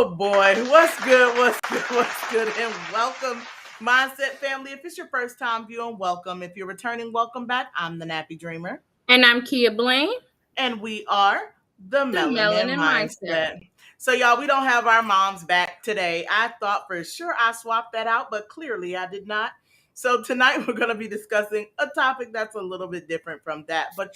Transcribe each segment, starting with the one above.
Oh boy, what's good? What's good? What's good? And welcome, Mindset family. If it's your first time viewing, welcome. If you're returning, welcome back. I'm the Nappy Dreamer, And I'm Kia Blaine, and we are the the Melanin Melanin Mindset. Mindset. So, y'all, we don't have our moms back today. I thought for sure I swapped that out, but clearly I did not. So, tonight we're going to be discussing a topic that's a little bit different from that. But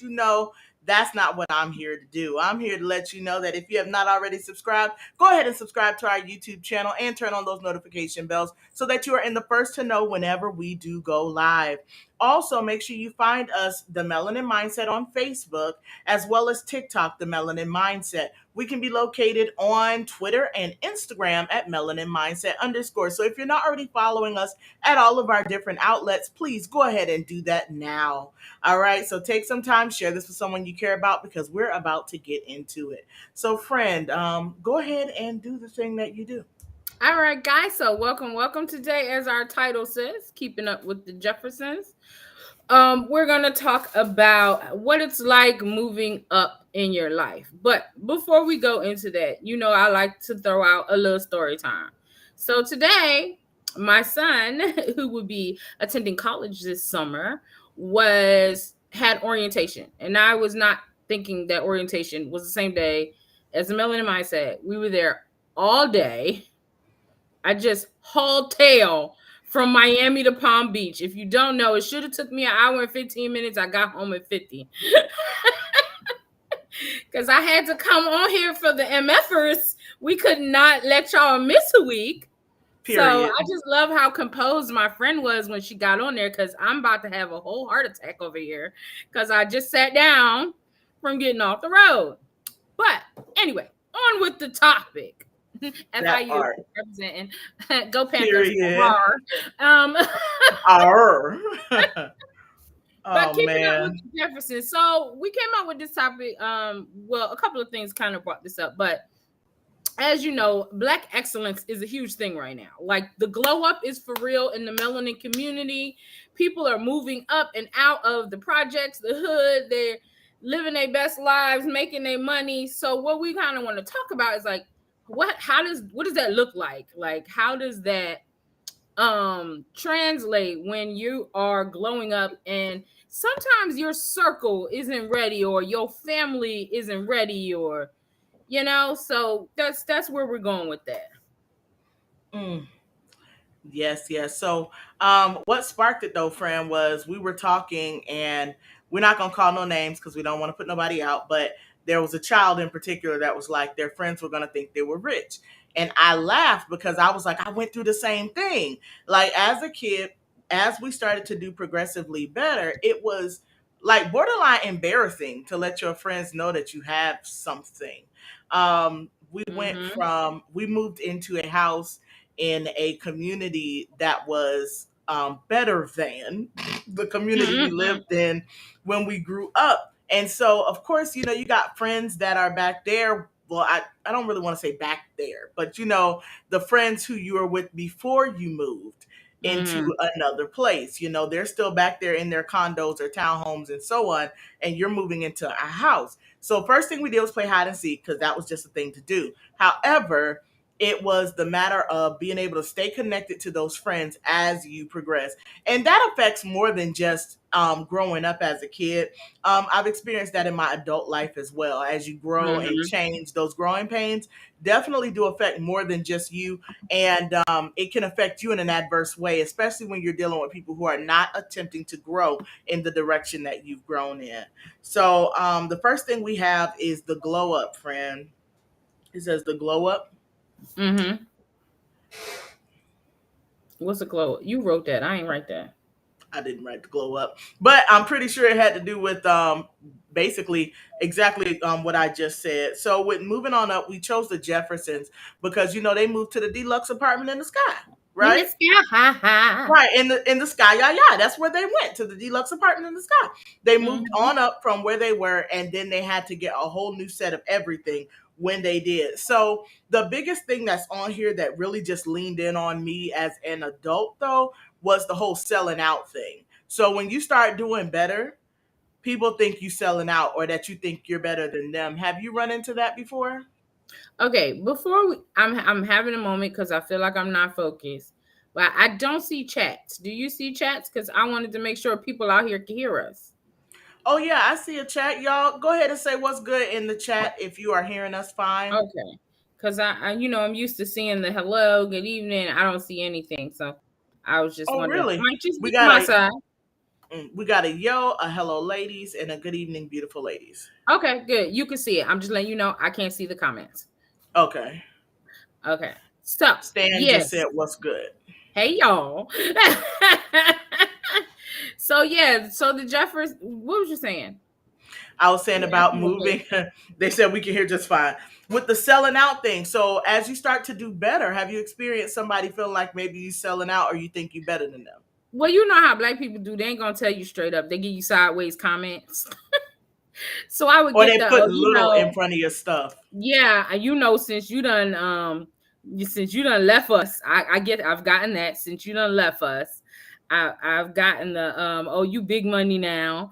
that's not what I'm here to do. I'm here to let you know that if you have not already subscribed, go ahead and subscribe to our YouTube channel and turn on those notification bells so that you are in the first to know whenever we do go live. Also, make sure you find us, the Melanin Mindset, on Facebook as well as TikTok, the Melanin Mindset. We can be located on Twitter and Instagram at Melanin Mindset _. So if you're not already following us at all of our different outlets, please go ahead and do that now. All right. So take some time, share this with someone you care about because we're about to get into it. So, friend, go ahead and do the thing that you do. All right, guys. So welcome today, as our title says, keeping up with the Jeffersons. We're gonna talk about what it's like moving up in your life. But before we go into that, I like to throw out a little story time. So today, my son, who would be attending college this summer, had orientation, and I was not thinking that orientation was the same day as the Melanin Mindset. We were there all day. I just hauled tail from Miami to Palm Beach. If you don't know, it should have took me an hour and 15 minutes. I got home at 50. Because I had to come on here for the MFers. We could not let y'all miss a week. Period. So I just love how composed my friend was when she got on there, because I'm about to have a whole heart attack over here because I just sat down from getting off the road. But anyway, on with the topic. FIU representing. Go Panthers. Period. Um, But keeping up with the Jeffersons. So we came up with this topic. Well, a couple of things kind of brought this up, but as you know, Black excellence is a huge thing right now. Like, the glow up is for real in the melanin community. People are moving up and out of the projects, the hood. They're living their best lives, making their money. So what we kind of want to talk about is like, what does that look like? Like, how does that translate when you are glowing up and sometimes your circle isn't ready, or your family isn't ready, or so that's where we're going with that. Yes. So what sparked it though, friend, was we were talking, and we're not gonna call no names because we don't want to put nobody out, but there was a child in particular that was like their friends were gonna think they were rich. And I laughed because I was like, I went through the same thing. Like, as a kid, as we started to do progressively better, it was like borderline embarrassing to let your friends know that you have something. We moved into a house in a community that was better than the community we lived in when we grew up. And so, of course, you got friends that are back there. Well, I don't really want to say back there, but the friends who you were with before you moved into another place, they're still back there in their condos or townhomes and so on, and you're moving into a house. So first thing we did was play hide and seek because that was just a thing to do. However, it was the matter of being able to stay connected to those friends as you progress. And that affects more than just growing up as a kid. I've experienced that in my adult life as well. As you grow and change, those growing pains definitely do affect more than just you. And it can affect you in an adverse way, especially when you're dealing with people who are not attempting to grow in the direction that you've grown in. So the first thing we have is the glow up, friend. It says the glow up. What's the glow? You wrote that. I ain't write that. I didn't write the glow up, but I'm pretty sure it had to do with basically exactly what I just said. So with moving on up, we chose the Jeffersons because they moved to the deluxe apartment in the sky, right? In the sky. Right, in the sky, yeah. That's where they went, to the deluxe apartment in the sky. They moved on up from where they were, and then they had to get a whole new set of everything when they did. So the biggest thing that's on here that really just leaned in on me as an adult, though, was the whole selling out thing. So when you start doing better, people think you selling out or that you think you're better than them. Have you run into that before? Okay, I'm having a moment because I feel like I'm not focused, but I don't see chats. Do you see chats? Because I wanted to make sure people out here can hear us. Oh yeah, I see a chat. Y'all go ahead and say what's good in the chat if you are hearing us fine. Okay, because I'm used to seeing the hello, good evening. I don't see anything, so I was just Oh wondering. really? Might just We be got my a side. we got a yo, a hello ladies, and a good evening, beautiful ladies. Okay, good. You can see it. I'm just letting you know I can't see the comments. Okay. Okay, so Stan just said yes, what's good. hey y'all. So yeah, so the Jeffers. What was you saying? I was saying You about asking what? moving. They said we can hear just fine with the selling out thing. So as you start to do better, have you experienced somebody feeling like maybe you selling out or you think you better than them? Well, you know how black people do. They ain't gonna tell you straight up. They give you sideways comments. So I would Or get they the, put oh, little in front of your stuff? yeah, since since you done left us, I've gotten that since you done left us. I've gotten the oh, you big money now,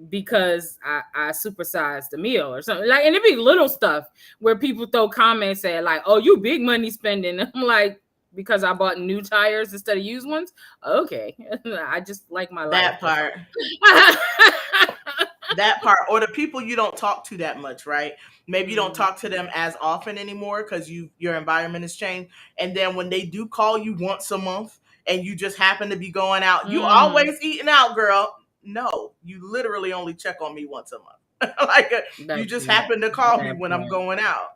because I supersized the meal or something, like, and it be little stuff where people throw comments at like, oh, you big money spending. I'm like, because I bought new tires instead of used ones. Okay. I just like my life. That part. That part, or the people you don't talk to that much, right? Maybe you don't Mm, talk to them as often anymore because your environment has changed. And then when they do call you once a month and you just happen to be going out, you mhm. always eating out, girl. No, you literally only check on me once a month. Like you That just part. happen to call me That when I'm part. going out,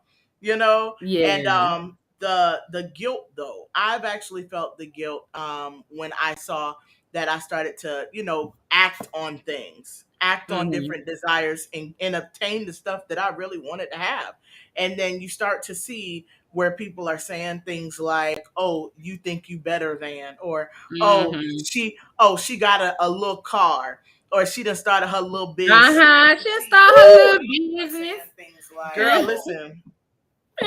you know. And Yeah. the guilt though, I've actually felt the guilt when I saw that I started to, act on things, act on Mhm. different desires, and obtain the stuff that I really wanted to have. And then you start to see where people are saying things like, "Oh, you think you better than," or "Oh, Mhm. she got a little car," or "She done started her little business." She'll start her Ooh, little business. saying things like, "Girl, listen,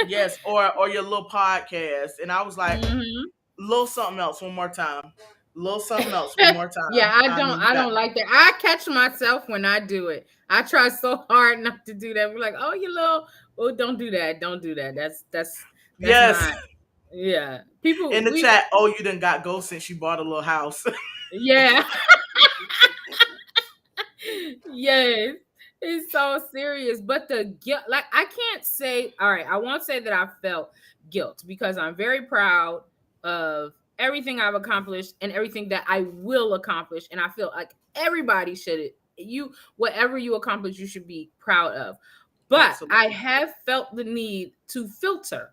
yes," or your little podcast, and I was like, Mhm. little something else one more time. Little something else one more Yeah, time. I mean, you I got don't like that. I catch myself when I do it. I try so hard not to do that. We're like, oh, you little, oh, don't do that. Don't do that. That's yes not. Yeah, people. in the We. chat. Oh, you done got ghost since you bought a little house. Yeah. Yes, it's so serious. But the guilt, like, I can't say, all right, I won't say that I felt guilt because I'm very proud of everything I've accomplished and everything that I will accomplish. And I feel like everybody should, whatever you accomplish, you should be proud of. But I Absolutely. have felt the need to filter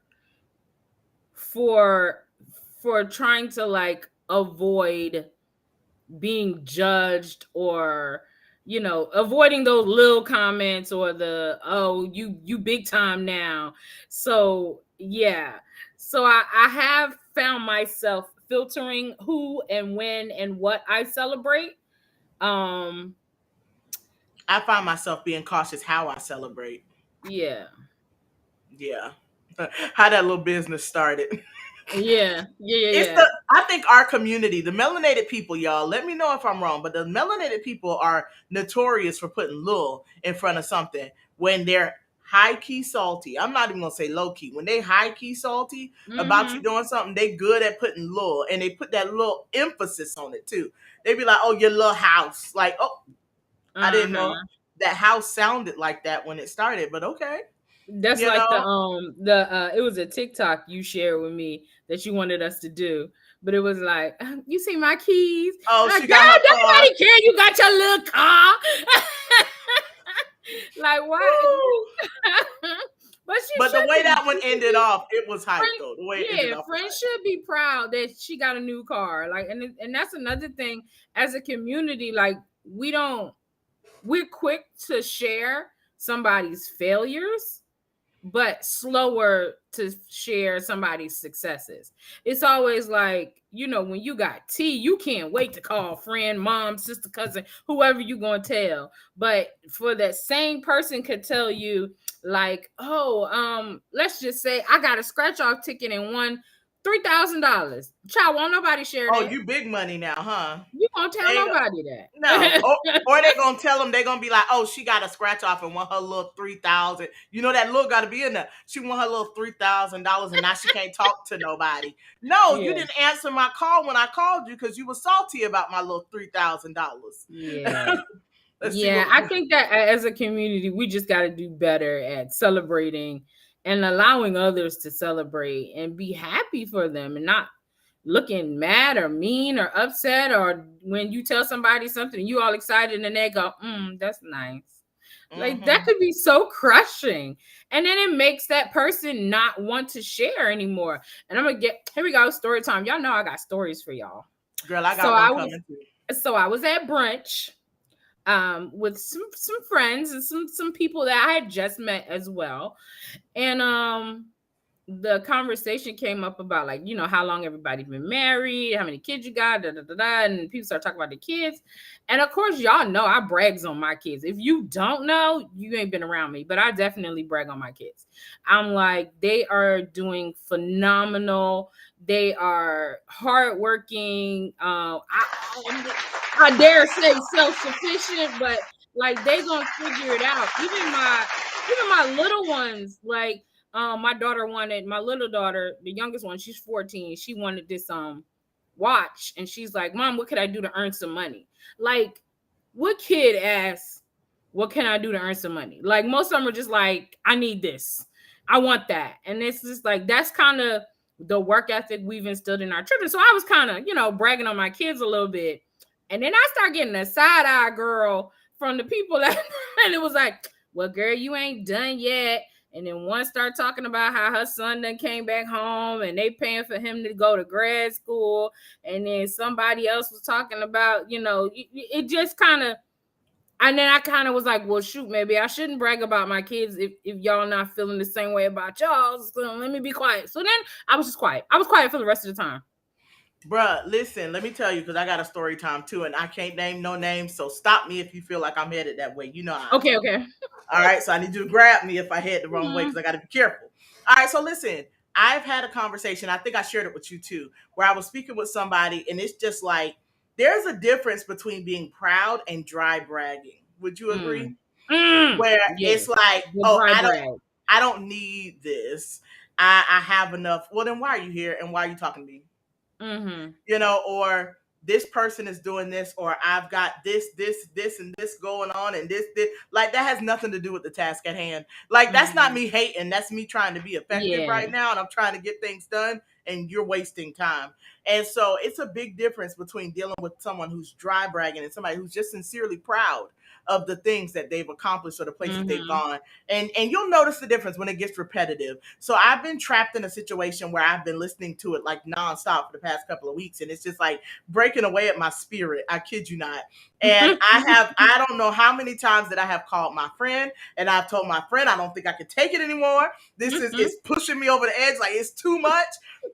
for trying to like avoid being judged, or avoiding those little comments, or the, oh, you big time now. So yeah, so I have found myself filtering who and when and what I celebrate. um I find myself being cautious how I celebrate. yeah, Yeah. How that little business started. yeah, yeah, yeah, It's yeah. the I think our community, the melanated people, y'all. Let me know if I'm wrong, but the melanated people are notorious for putting "lil" in front of something when they're high key salty. I'm not even gonna say low key. When they high key salty about you Mm-hmm. doing something, they good at putting "lil," and they put that little emphasis on it too. They be like, "Oh, your little house," like, "Oh, I didn't know Uh-huh. that house sounded like that when it started," but okay, That's you like know. it was a TikTok you shared with me that you wanted us to do. But it was like, you see my keys? Oh, Like, she girl, got her don't car. nobody care you got your little car. Like, what? Woo! But she But the should way be. that one She should ended be off, it was hype friend. though. The way it ended Yeah, off was friends hype. should be proud that she got a new car. Like, and that's another thing as a community. Like, we're quick to share somebody's failures, but slower to share somebody's successes. It's always like, when you got tea, you can't wait to call friend, mom, sister, cousin, whoever you gonna tell. But for that same person could tell you, like, oh, let's just say I got a scratch off ticket and won $3,000. Child, won't nobody share Oh, that. you big money now, huh? You won't tell They nobody No, that. or they gonna tell them they gonna be like, oh, she got a scratch off and want her little 3,000. You know that look got to be in there. She want her little $3,000 and now she can't talk to nobody. No, you Yeah, didn't answer my call when I called you because you were salty about my little $3,000. yeah. Let's see Yeah, what. I think that as a community, we just got to do better at celebrating and allowing others to celebrate and be happy for them and not looking mad or mean or upset, or when you tell somebody something, you all excited and they go, that's nice. Like that Mm-hmm. could be so crushing. And then it makes that person not want to share anymore. And I'm gonna get here we go, story time. Y'all know I got stories for y'all. Girl, I So got one I was coming too. so I was at brunch with some friends and some people that I had just met as well. And the conversation came up about, like, how long everybody's been married, how many kids you got, and people start talking about the kids. And of course, y'all know I brags on my kids. If you don't know, you ain't been around me, but I definitely brag on my kids. I'm like, they are doing phenomenal. They are hardworking. I dare say self-sufficient, but like they gonna figure it out. Even my little ones, like my daughter wanted, my little daughter, the youngest one, she's 14. She wanted this watch, and she's like, "Mom, what could I do to earn some money?" Like, what kid asks, "What can I do to earn some money?" Like most of them are just like, "I need this, I want that," and it's just like that's kind of the work ethic we've instilled in our children. So I was kind of, bragging on my kids a little bit, and then I start getting a side eye, girl, from the people that, and it was like, "Well, girl, you ain't done yet." And then one started talking about how her son then came back home and they paying for him to go to grad school. And then somebody else was talking about, it just kind of, and then I kind of was like, well, shoot, maybe I shouldn't brag about my kids if y'all not feeling the same way about y'all. So let me be quiet. So then I was just quiet. I was quiet for the rest of the time. Bruh, listen, let me tell you, because I got a story time too, and I can't name no names, so stop me if you feel like I'm headed that way. You know how I Okay, am. okay. All right, so I need you to grab me if I head the wrong way Mhm. because I got to be careful. All right, so listen, I've had a conversation. I think I shared it with you too, where I was speaking with somebody, and it's just like there's a difference between being proud and dry bragging. Would you agree? Mm. Mm. Where Yeah. it's like, The oh, dry brag. I don't need this. I have enough. Well, then why are you here and why are you talking to me? Mm-hmm. Or this person is doing this, or I've got this, and this going on, and this. Like, that has nothing to do with the task at hand. Like, that's not Mm-hmm. me hating. That's me trying to be effective Yeah. right now, and I'm trying to get things done, and you're wasting time. And so it's a big difference between dealing with someone who's dry bragging and somebody who's just sincerely proud of the things that they've accomplished or the places they've Mm-hmm. gone. And you'll notice the difference when it gets repetitive. So I've been trapped in a situation where I've been listening to it like nonstop for the past couple of weeks, and it's just like breaking away at my spirit. I kid you not. And I don't know how many times that I have called my friend and I've told my friend I don't think I can take it anymore. This is Mm-hmm. it's pushing me over the edge. Like, it's too much.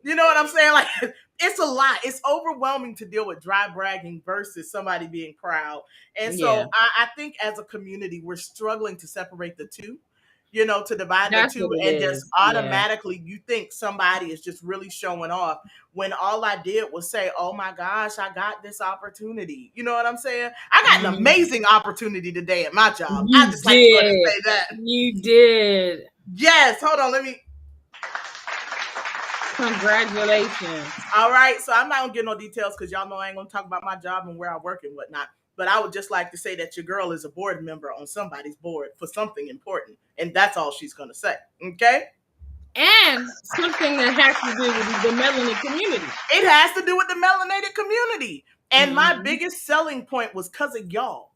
You know what I'm saying? Like, it's a lot. It's overwhelming to deal with dry bragging versus somebody being proud. And Yeah. so I think as a community, we're struggling to separate the two, to divide the That's two, what it and just is. Yeah. automatically you think somebody is just really showing off when all I did was say, oh my gosh, I got this opportunity. You know what I'm saying? I got an Mhm. amazing opportunity today at my job. I You just like to go ahead and did. say that. You did. Yes, hold on, let me. Congratulations. All right, so I'm not gonna get no details because y'all know I ain't gonna talk about my job and where I work and whatnot. But I would just like to say that your girl is a board member on somebody's board for something important, and that's all she's gonna say. Okay? And something that has to do with the melanin community. It has to do with the melanated community. And my Mm-hmm. biggest selling point was because of y'all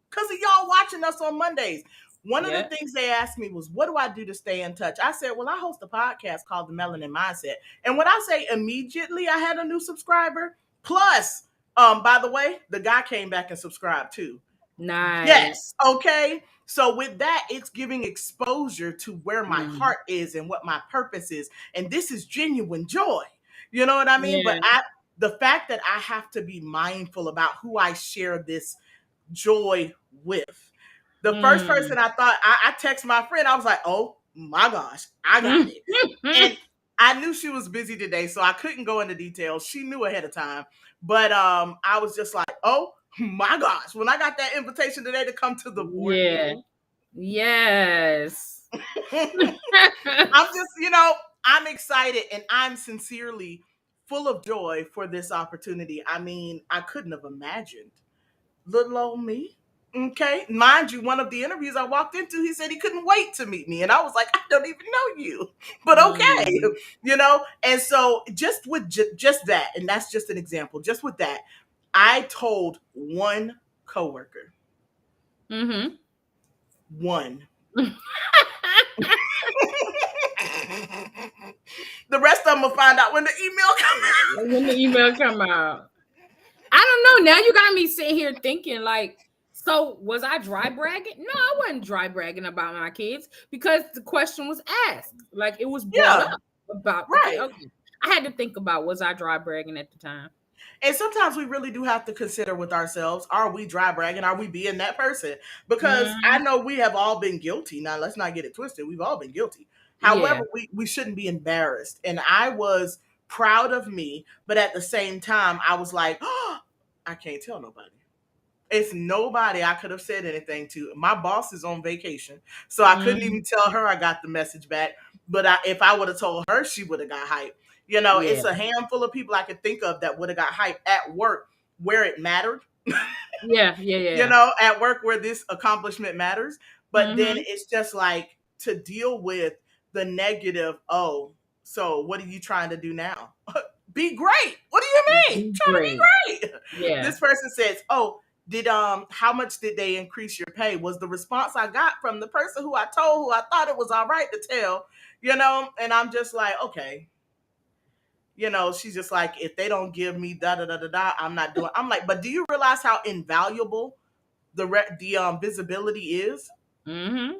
watching us on Mondays. One of the Yeah. things they asked me was, what do I do to stay in touch? I said, well, I host a podcast called The Melanin Mindset. And when I say immediately I had a new subscriber, plus, by the way, the guy came back and subscribed too. Nice. Yes. Okay. So with that, it's giving exposure to where my Mm. heart is and what my purpose is. And this is genuine joy. You know what I mean? But Yeah. the fact that I have to be mindful about who I share this joy with. The first Mm. person I thought I text my friend, I was like, oh my gosh, I got Mm. it. And I knew she was busy today, so I couldn't go into details. She knew ahead of time. But I was just like, oh my gosh, when I got that invitation today to come to the board Yeah. meeting, Yes. I'm just, I'm excited and I'm sincerely full of joy for this opportunity. I mean, I couldn't have imagined little old me. Okay. Mind you, one of the interviews I walked into, he said he couldn't wait to meet me. And I was like, I don't even know you, but okay. Mm. And so just with just that, and that's just an example, just with that, I told one coworker, Mm-hmm. one. The rest of them will find out when the email comes out. When the email come out. I don't know. Now you got me sitting here thinking like, so was I dry bragging? No, I wasn't dry bragging about my kids because the question was asked. Like it was brought Yeah, up about the kid. right. Okay. I had to think about was I dry bragging at the time? And sometimes we really do have to consider with ourselves, are we dry bragging? Are we being that person? Because I Mm, know we have all been guilty. Now, let's not get it twisted. We've all been guilty. However, yeah. we shouldn't be embarrassed. And I was proud of me, but at the same time, I was like, oh, I can't tell nobody. It's nobody I could have said anything to. My boss is on vacation, so I couldn't Mm, even tell her I got the message back. But if I would have told her, she would have got hyped. yeah. It's a handful of people I could think of that would have got hyped at work where it mattered. Yeah. Yeah. Yeah. At work where this accomplishment matters. But then Mm-hmm. it's just like to deal with the negative. Oh, so what are you trying to do now? Be great. What do you mean? Be Trying to great. be great. Yeah. This person says, "Oh, did how much did they increase your pay?" Was the response I got from the person who I told, who I thought it was all right to tell, and I'm just like, okay, she's just like, if they don't give me da da da da da, I'm not doing. I'm like, but do you realize how invaluable the visibility is? Mm-hmm.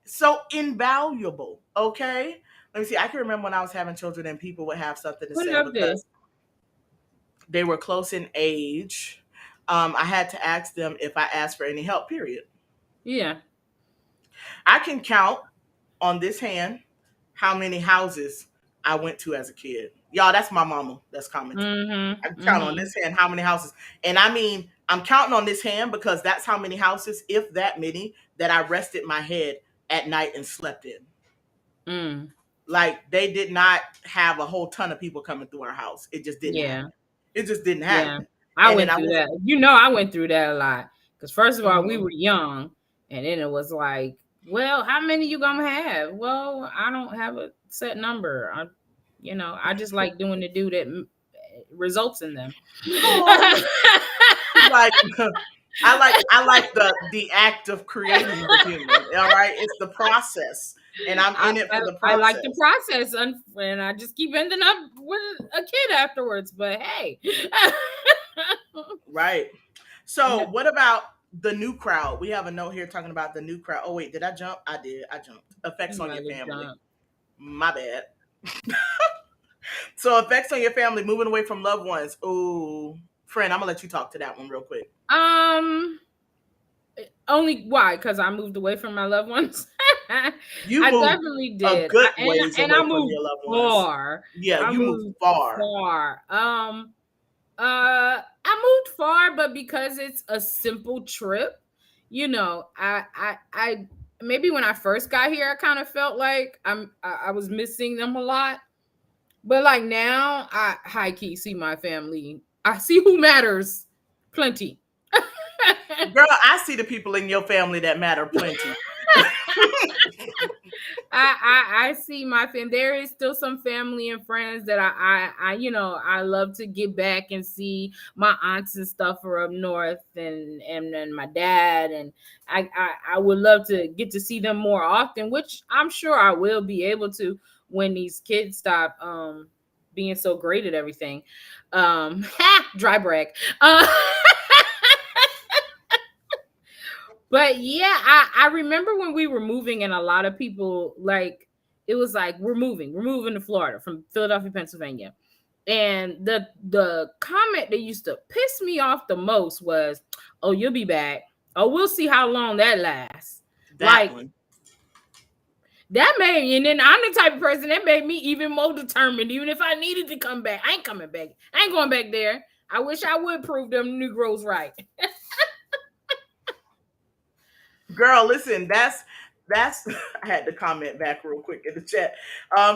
So invaluable. Okay, let me see. I can remember when I was having children and people would have something to Put it say up there. because they were close in age. I had to ask them if I asked for any help. Period. Yeah. I can count on this hand how many houses I went to as a kid. Y'all, that's my mama that's commenting. I Mm-hmm. can count on Mm-hmm. this hand how many houses. And I mean, I'm counting on this hand because that's how many houses, if that many, that I rested my head at night and slept in. Mm. Like they did not have a whole ton of people coming through our house. It just didn't Yeah. happen. It just didn't Yeah, happen. I And then went I through was, that. I went through that a lot. Because first of all, we mhm. were young, and then it was like, well, how many you gonna have? Well, I don't have a set number. I just like doing the do that results in them. Oh, like I like the act of creating the human. All right, it's the process, and I'm I, in it I, for the I like the process. process, and I just keep ending up with a kid afterwards. But hey, Right. no, So, what about the new crowd? We have a note here talking about the new crowd. Oh wait, did I jump? I did. I jumped. you Effects on might your have family. jumped. My bad. So, effects on your family, moving away from loved ones. Ooh, friend, I'm gonna let you talk to that one real quick. Um, Only why? Because I moved away from my loved ones. You I moved definitely a did. good And ways and away I from moved your loved ones. far. Yeah, I you moved moved far. far. I moved far, but because it's a simple trip, I maybe when I first got here, I kind of felt like I was missing them a lot. But like now, I high key see my family. I see who matters plenty. Girl, I see the people in your family that matter plenty. I see my family. There is still some family and friends that I love to get back and see. My aunts and stuff are up north, and my dad, and I would love to get to see them more often, which I'm sure I will be able to when these kids stop being so great at everything. Dry brag. But yeah, I remember when we were moving, and a lot of people like it was like we're moving to Florida from Philadelphia, Pennsylvania. And the comment that used to piss me off the most was, "Oh, you'll be back. Oh, we'll see how long that lasts." That Like one. That made, and then I'm the type of person that made me even more determined. Even if I needed to come back, I ain't coming back. I ain't going back there. I wish I would prove them Negroes right. Girl, listen, that's I had to comment back real quick in the chat.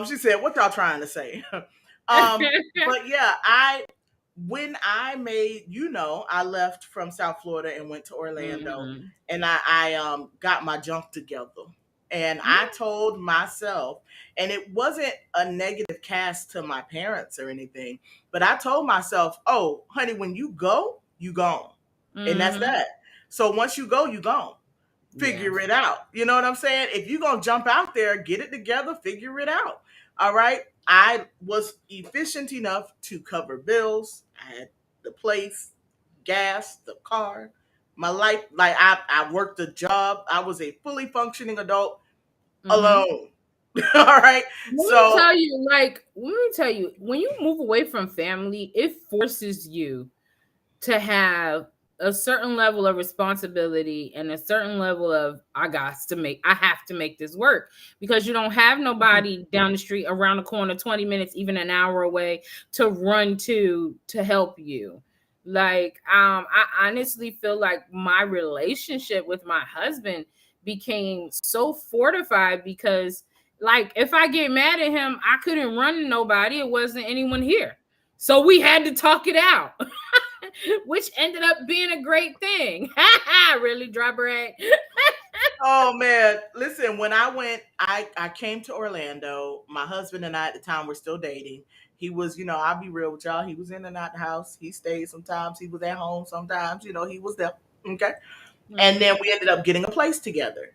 She said, "What y'all trying to say?" But yeah, I when I made, I left from South Florida and went to Orlando, Mhm. and I got my junk together. And I told myself, and it wasn't a negative cast to my parents or anything, but I told myself, "Oh, honey, when you go, you gone." And that's Mhm. that. So once you go, you gone. Yeah. Figure it out. You know what I'm saying? If you're going to jump out there, get it together, figure it out. All right. I was efficient enough to cover bills. I had the place, gas, the car, my life. Like I worked a job. I was a fully functioning adult Mhm. alone. All right. Let me So, tell you, like, let me tell you, when you move away from family, it forces you to have a certain level of responsibility and a certain level of I have to make this work, because you don't have nobody down the street, around the corner, 20 minutes, even an hour away, to run to help you. Like, I honestly feel like my relationship with my husband became so fortified because, like, if I get mad at him, I couldn't run to nobody. It wasn't anyone here. So we had to talk it out. Which ended up being a great thing. Really, dry brag. oh man, listen, when I went, I came to Orlando. My husband and I at the time were still dating. He was, I'll be real with y'all. He was in and out the house. He stayed sometimes. He was at home sometimes. He was there. Okay. And then Mm-hmm. we ended up getting a place together.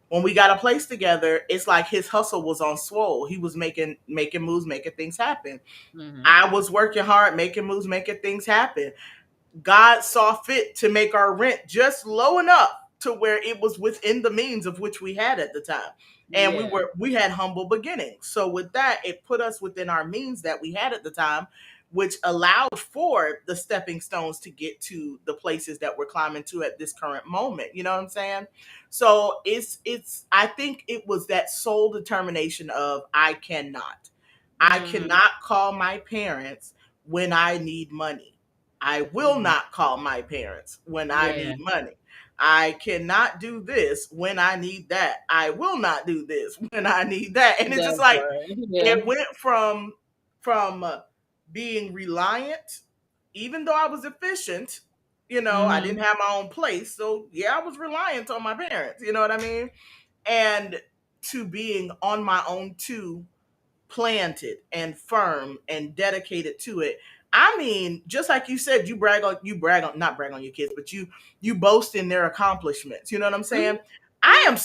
When we got a place together, it's like his hustle was on swole. He was making moves, making things happen. Mm-hmm. I was working hard, making moves, making things happen. God saw fit to make our rent just low enough to where it was within the means of which we had at the time. And Yeah. we had humble beginnings. So with that, it put us within our means that we had at the time, which allowed for the stepping stones to get to the places that we're climbing to at this current moment. You know what I'm saying? So it's I think it was that sole determination of I Mm-hmm. cannot call my parents when I need money. I will Mm-hmm. not call my parents when I Yeah. need money. I cannot do this when I need that. I will not do this when I need that. And it's just That like part. Yeah. it went from being reliant, even though I was efficient. I Mm-hmm. didn't have my own place, so yeah, I was reliant on my parents. You know what I mean? And to being on my own too, planted and firm and dedicated to it. I mean, just like you said, you brag on not brag on your kids, but you boast in their accomplishments. You know what I'm saying? I am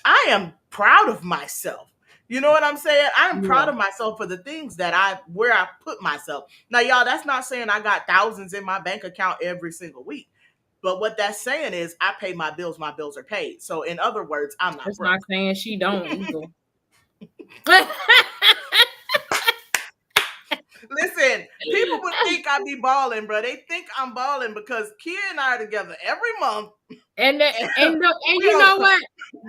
I am proud of myself. You know what I'm saying? I am proud Yeah. of myself for the things that where I put myself. Now, y'all, that's not saying I got thousands in my bank account every single week. But what that's saying is I pay my bills are paid. So in other words, I'm not That's not broke. saying she don't either. Listen, people would think I be balling, bro. They think I'm balling because Kia and I are together every month, And that, and and we you don't. know what?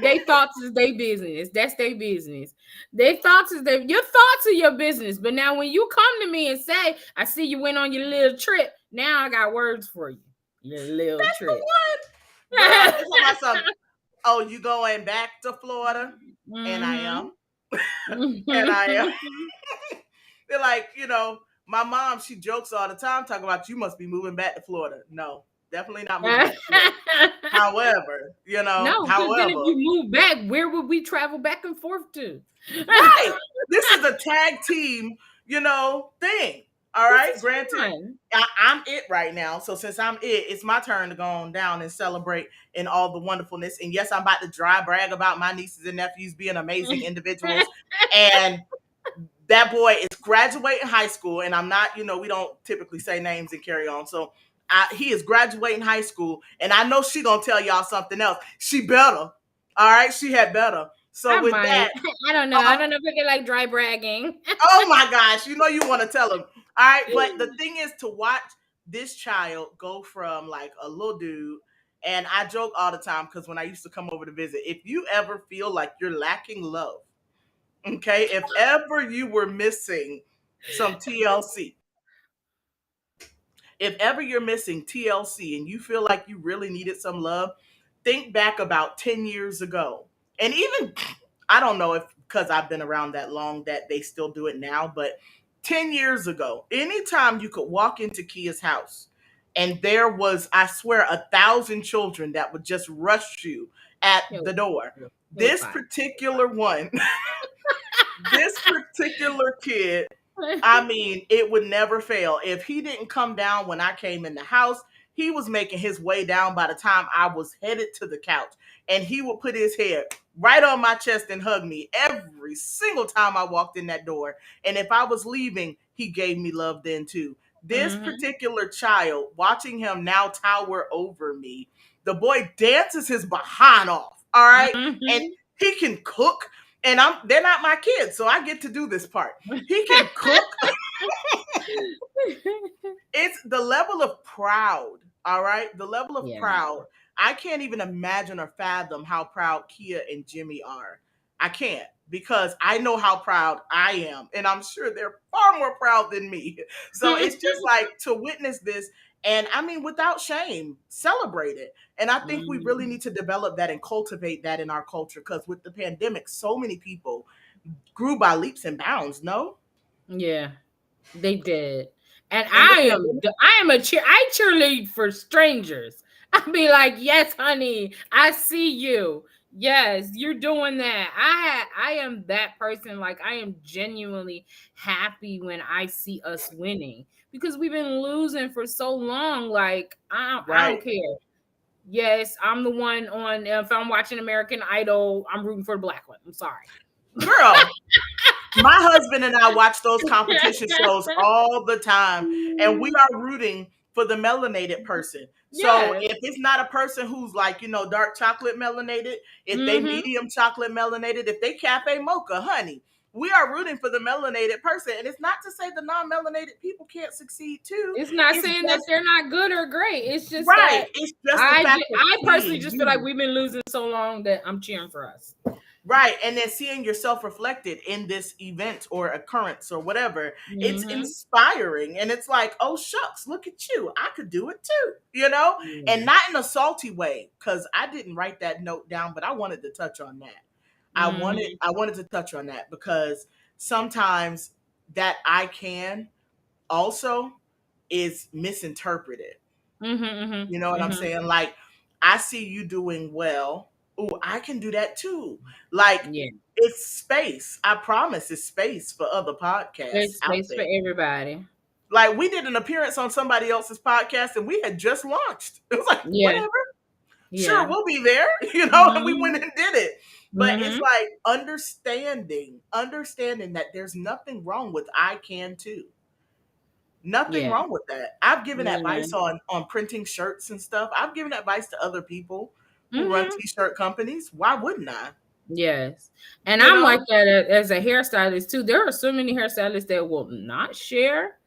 They thoughts is their business. That's their business. Their thoughts is your thoughts are your business. But now when you come to me and say, I see you went on your little trip, now I got words for you. Your little That's the trip. one, girl. They talking about something. Oh, you going back to Florida? And I Mm-hmm. am, and I am. They're like, my mom. She jokes all the time, talking about you must be moving back to Florida. No, definitely not moving back to Florida. However, No, because then if you move back, where would we travel back and forth to? right. This is a tag team, thing. All This right. is Granted, fun. I'm it right now. So since I'm it's my turn to go on down and celebrate in all the wonderfulness. And yes, I'm about to dry brag about my nieces and nephews being amazing individuals. And that boy is graduating high school. And I'm not, we don't typically say names and carry on. So he is graduating high school. And I know she gonna tell y'all something else. She better. All right. She had better. So I with might. that, I don't know. I um, don't know if I get like dry bragging. oh my gosh, you want to tell him. All right, but the thing is to watch this child go from like a little dude, and I joke all the time because when I used to come over to visit, if you ever feel like you're lacking love, Okay, if ever you were missing some TLC, if ever you're missing TLC and you feel like you really needed some love, think back about 10 years ago. And even, I don't know if because I've been around that long that they still do it now, but 10 years ago, anytime you could walk into Kia's house and there was, I swear, 1,000 children that would just rush you at It the was door. it was This fine. particular one, this particular kid, I mean, it would never fail. If he didn't come down when I came in the house, he was making his way down by the time I was headed to the couch. And he would put his head right on my chest and hug me every single time I walked in that door. And if I was leaving, he gave me love then too. This Mm-hmm. particular child, watching him now tower over me, the boy dances his behind off. All right. And Mm-hmm. he can cook. And they're not my kids, so I get to do this part. He can cook. It's the level of proud, all right? The level of Yeah. proud. I can't even imagine or fathom how proud Kia and Jimmy are. I can't because I know how proud I am, and I'm sure they're far more proud than me. So it's just like to witness this, and I mean, without shame, celebrate it. And I think we really Mhm. need to develop that and cultivate that in our culture because with the pandemic, so many people grew by leaps and bounds, no? Yeah, they did. And In the am pandemic, I am a I cheerlead for strangers. I'd be like, "Yes, honey, I see you. Yes, you're doing that." I am that person. Like I am genuinely happy when I see us winning because we've been losing for so long. Like I don't right. care. Yes, I'm the one on if I'm watching American Idol, I'm rooting for the black one. I'm sorry. Girl, my husband and I watch those competition shows all the time, and we are rooting for the melanated person. So Yes. if it's not a person who's like, dark chocolate melanated, if they Mhm. medium chocolate melanated, if they cafe mocha, honey, we are rooting for the melanated person. And it's not to say the non-melanated people can't succeed too. It's not It's saying that just they're not good or great. It's just right. that It's just the fact of I personally seeing just feel like you. we've been losing so long that I'm cheering for us. Right. And then seeing yourself reflected in this event or occurrence or whatever, it's Mhm. inspiring. And it's like, oh, shucks, look at you. I could do it too. And Yeah. not in a salty way, because I didn't write that note down, but I wanted to touch on that. Mhm. I wanted to touch on that because sometimes that I can also is misinterpreted. Mhm. Mhm. You know what I'm Mhm. saying? Like, I see you doing well. Oh, I can do that too. Like, Yeah. it's space. I promise it's space for other podcasts There's out space for there. everybody. Like, we did an appearance on somebody else's podcast and we had just launched. It was like, Yeah. whatever. Sure, Yeah. we'll be there, and we went Mhm. and did it. But it's Mhm. like understanding that there's nothing wrong with I can too. Nothing Yeah. wrong with that. I've given Yeah. advice on printing shirts and stuff. I've given advice to other people who run Mhm. t-shirt companies. Why wouldn't I? Yes. And You I'm like know? that as a hairstylist too. There are so many hairstylists that will not share.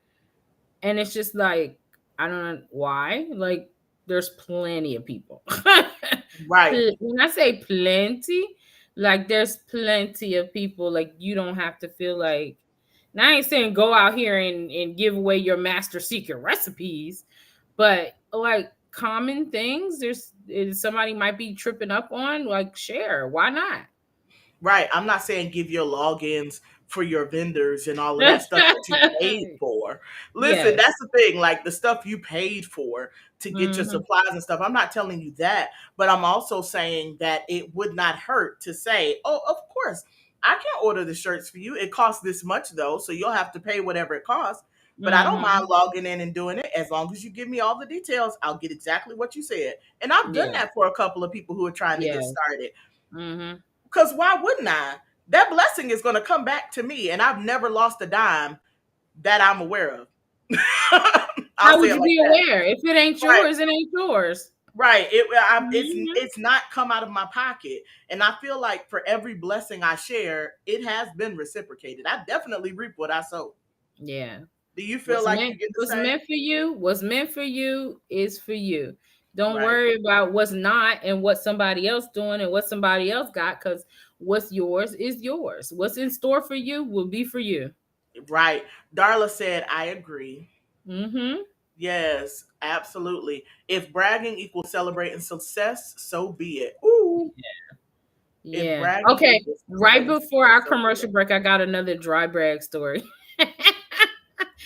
And it's just like, I don't know why. Like, there's plenty of people. Right. When I say plenty, like, there's plenty of people. Like, you don't have to feel like, and I ain't saying go out here and give away your master secret recipes, but like common things, somebody might be tripping up on, like, share. Why not? Right. I'm not saying give your logins for your vendors and all of that stuff that you paid for. Listen, Yes. that's the thing. Like the stuff you paid for to get your Hmm. supplies and stuff. I'm not telling you that, but I'm also saying that it would not hurt to say, oh, of course, I can order the shirts for you. It costs this much though, so you'll have to pay whatever it costs. But I don't mind Hmm. logging in and doing it as long as you give me all the details. I'll get exactly what you said. And I've done Yeah. that for a couple of people who are trying to get Yeah. started. Hmm. Because why wouldn't I? That blessing is going to come back to me, and I've never lost a dime that I'm aware of. I'll How say would it you like be that. aware? If it ain't Right, yours, it ain't yours. right. Mhm. It's not come out of my pocket, and I feel like for every blessing I share, it has been reciprocated. I definitely reap what I sow. Yeah. Do you feel like you get the What's same? meant for you is for you. Don't Right. worry about what's not and what somebody else doing and what somebody else got, because what's yours is yours. What's in store for you will be for you. Right. Darla said, I agree. Mm-hmm. Yes, absolutely. If bragging equals celebrating success, so be it. Ooh. If Yeah. bragging Okay. equals Right celebrating before success, our so be it. commercial break, I got another dry brag story.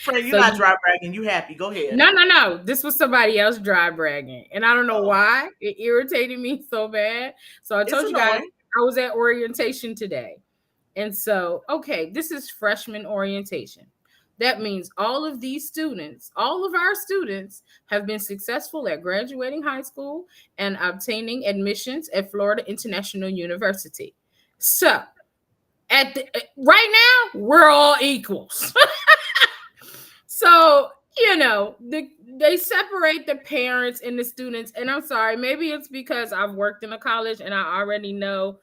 Friend, you're So not you dry bragging. You happy. Go ahead. no. This was somebody else dry bragging. And I don't know Oh, why. It irritated me so bad. So I it's told you guys annoying. I was at orientation today. And so, okay, this is freshman orientation. That means all of these students, all of our students have been successful at graduating high school and obtaining admissions at Florida International University. So, right now, we're all equals. So, they separate the parents and the students. And I'm sorry, maybe it's because I've worked in a college and I already know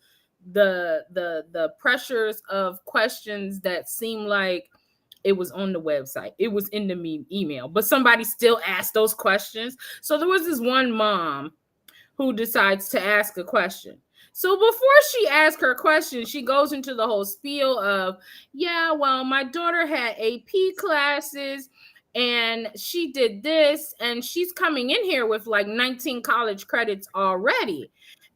the pressures of questions that seem like it was on the website. It was in the email, but somebody still asked those questions. So there was this one mom who decides to ask a question. So before she asks her question, she goes into the whole spiel of, yeah, well, my daughter had AP classes and she did this and she's coming in here with like 19 college credits already.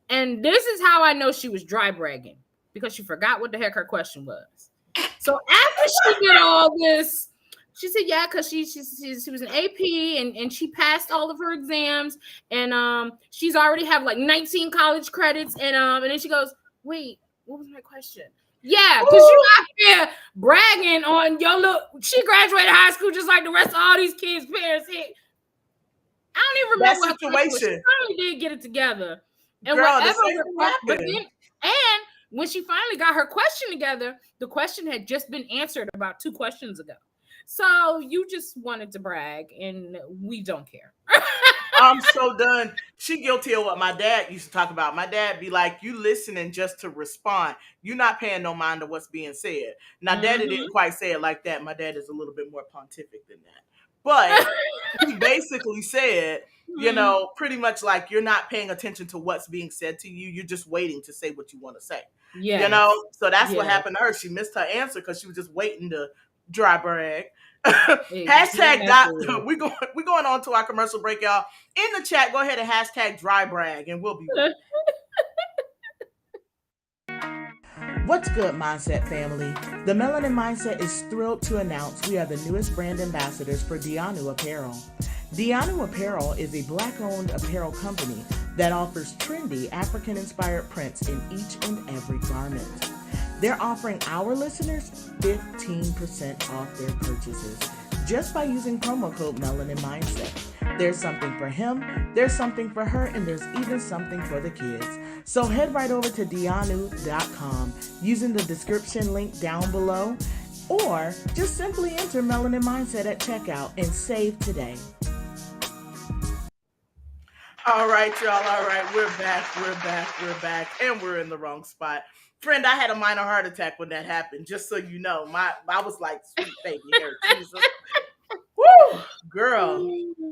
And this is how I know she was dry bragging, because she forgot what the heck her question was. So after she did all this, she said, "Yeah, because she was an AP and she passed all of her exams and she's already have like 19 college credits and then she goes, wait, what was my question? Yeah, because you Ooh, out here bragging on your look. She graduated high school just like the rest of all these kids' parents. I don't even that remember what her question was. She situation. finally did get it together. And Girl, the whatever same her thing question, but happened. then, and when she finally got her question together, the question had just been answered about 2 questions ago. So you just wanted to brag, and we don't care. I'm so done. She guilty of what my dad used to talk about. My dad be like, "You listening just to respond. You not paying no mind to what's being said." Now, Daddy didn't Mm-hmm. quite say it like that. My dad is a little bit more pontific than that, but he basically said, pretty much like you're not paying attention to what's being said to you. You're just waiting to say what you want to say. Yes. So that's what Yes. happened to her. She missed her answer because she was just waiting to dry brag. Hashtag dot. Exactly. We going on to our commercial break, y'all. In the chat, go ahead and hashtag dry brag, and we'll be right back. What's good, Mindset family? The Melanin Mindset is thrilled to announce we are the newest brand ambassadors for Dianu Apparel. Dianu Apparel is a black-owned apparel company that offers trendy African-inspired prints in each and every garment. They're offering our listeners 15% off their purchases just by using promo code Melanin Mindset. There's something for him, there's something for her, and there's even something for the kids. So head right over to dianu.com using the description link down below, or just simply enter Melanin Mindset at checkout and save today. All right, y'all. All right, we're back. We're back. We're back, and we're in the wrong spot. Friend, I had a minor heart attack when that happened. Just so you know, I was like, sweet baby hair, Jesus. Woo, girl.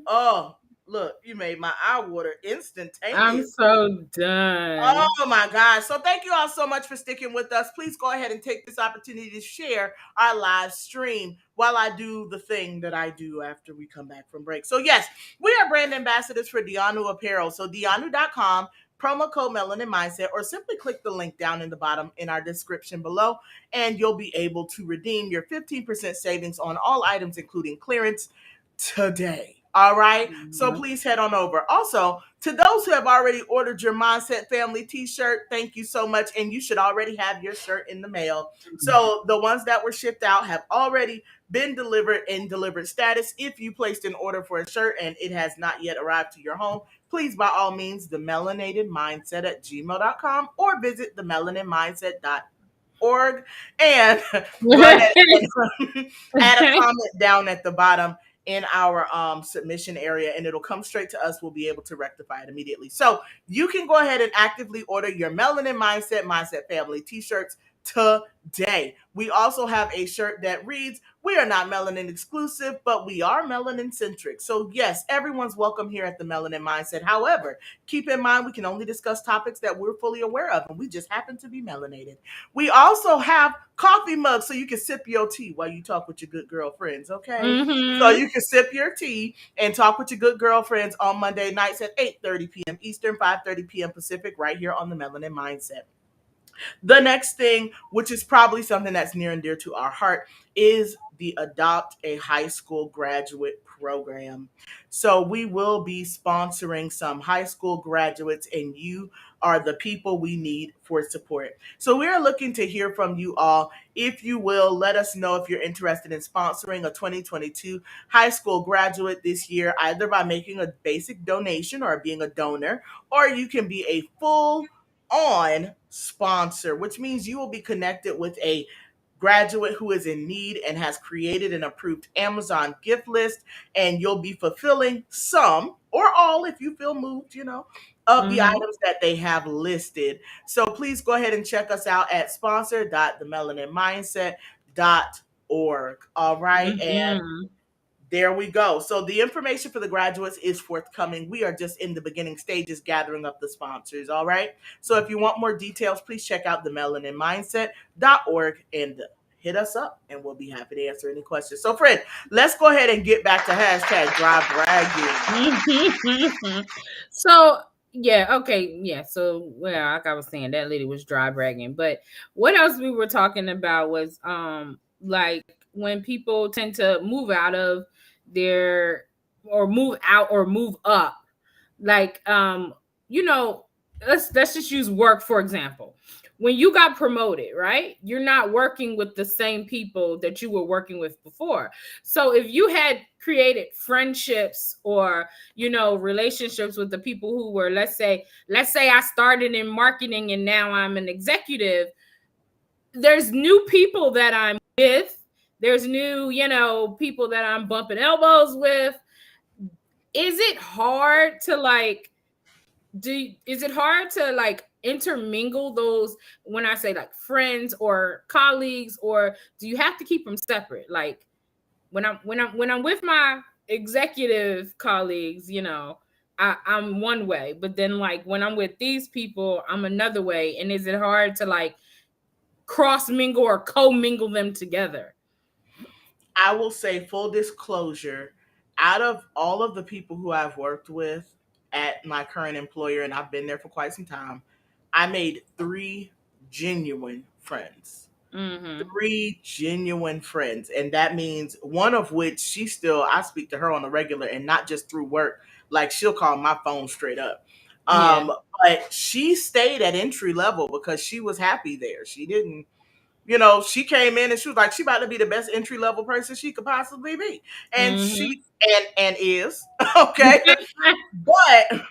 Oh, look, you made my eye water I'm instantaneous. so done. Oh my God. So thank you all so much for sticking with us. Please go ahead and take this opportunity to share our live stream while I do the thing that I do after we come back from break. So yes, we are brand ambassadors for Dianu Apparel. So Dianu.com, promo code Melanin Mindset, or simply click the link down in the bottom in our description below, and you'll be able to redeem your 15% savings on all items, including clearance today. All right. So please head on over. Also, to those who have already ordered your Mindset Family t-shirt, thank you so much. And you should already have your shirt in the mail. So the ones that were shipped out have already been delivered in delivered status. If you placed an order for a shirt and it has not yet arrived to your home, please by all means, the melanated mindset at gmail.com or visit the melaninmindset.org and go ahead and add a comment down at the bottom in our submission area, and it'll come straight to us. We'll be able to rectify it immediately. So you can go ahead and actively order your Melanin Mindset Family t-shirts today. We also have a shirt that reads, We are not melanin exclusive, but we are melanin centric. So, yes, everyone's welcome here at the Melanin Mindset. However, keep in mind we can only discuss topics that we're fully aware of, and we just happen to be melanated. We also have coffee mugs so you can sip your tea while you talk with your good girlfriends, okay? So Mm-hmm. you can sip your tea and talk with your good girlfriends on Monday nights at 8:30 p.m. Eastern, 5:30 p.m. Pacific, right here on the Melanin Mindset. The next thing, which is probably something that's near and dear to our heart, is the Adopt a High School Graduate Program. So we will be sponsoring some high school graduates, and you are the people we need for support. So we are looking to hear from you all. If you will, let us know if you're interested in sponsoring a 2022 high school graduate this year, either by making a basic donation or being a donor, or you can be a full on sponsor, which means you will be connected with a graduate who is in need and has created an approved Amazon gift list, and you'll be fulfilling some or all, if you feel moved, of the Mm-hmm. items that they have listed. So please go ahead and check us out at sponsor.themelaninmindset.org. All right. And Mm-hmm. there we go. So the information for the graduates is forthcoming. We are just in the beginning stages gathering up the sponsors. All right. So if you want more details, please check out the melaninmindset.org and hit us up, and we'll be happy to answer any questions. So, Fred, let's go ahead and get back to hashtag dry bragging. So yeah, okay, yeah. So well, like I was saying, that lady was dry bragging. But what else we were talking about was like when people tend to move out of their or move out or move up, like you know, let's just use work for example. When you got promoted, right, you're not working with the same people that you were working with before. So if you had created friendships or relationships with the people who were, let's say I started in marketing and now I'm an executive, there's new people that I'm with, there's new people that I'm bumping elbows with. Is it hard to is it hard to intermingle those, when I say like friends or colleagues, or do you have to keep them separate? Like when I'm with my executive colleagues, I'm one way, but then like when I'm with these people, I'm another way. And is it hard to cross mingle or co-mingle them together? I will say, full disclosure, out of all of the people who I've worked with at my current employer, and I've been there for quite some time, I made three genuine friends. Mm-hmm. Three genuine friends. And that means one of which I speak to her on a regular and not just through work. Like she'll call my phone straight up. Yeah. But she stayed at entry level because she was happy there. She didn't, she came in and she was like, she about to be the best entry level person she could possibly be. And Mm-hmm. she and is okay. But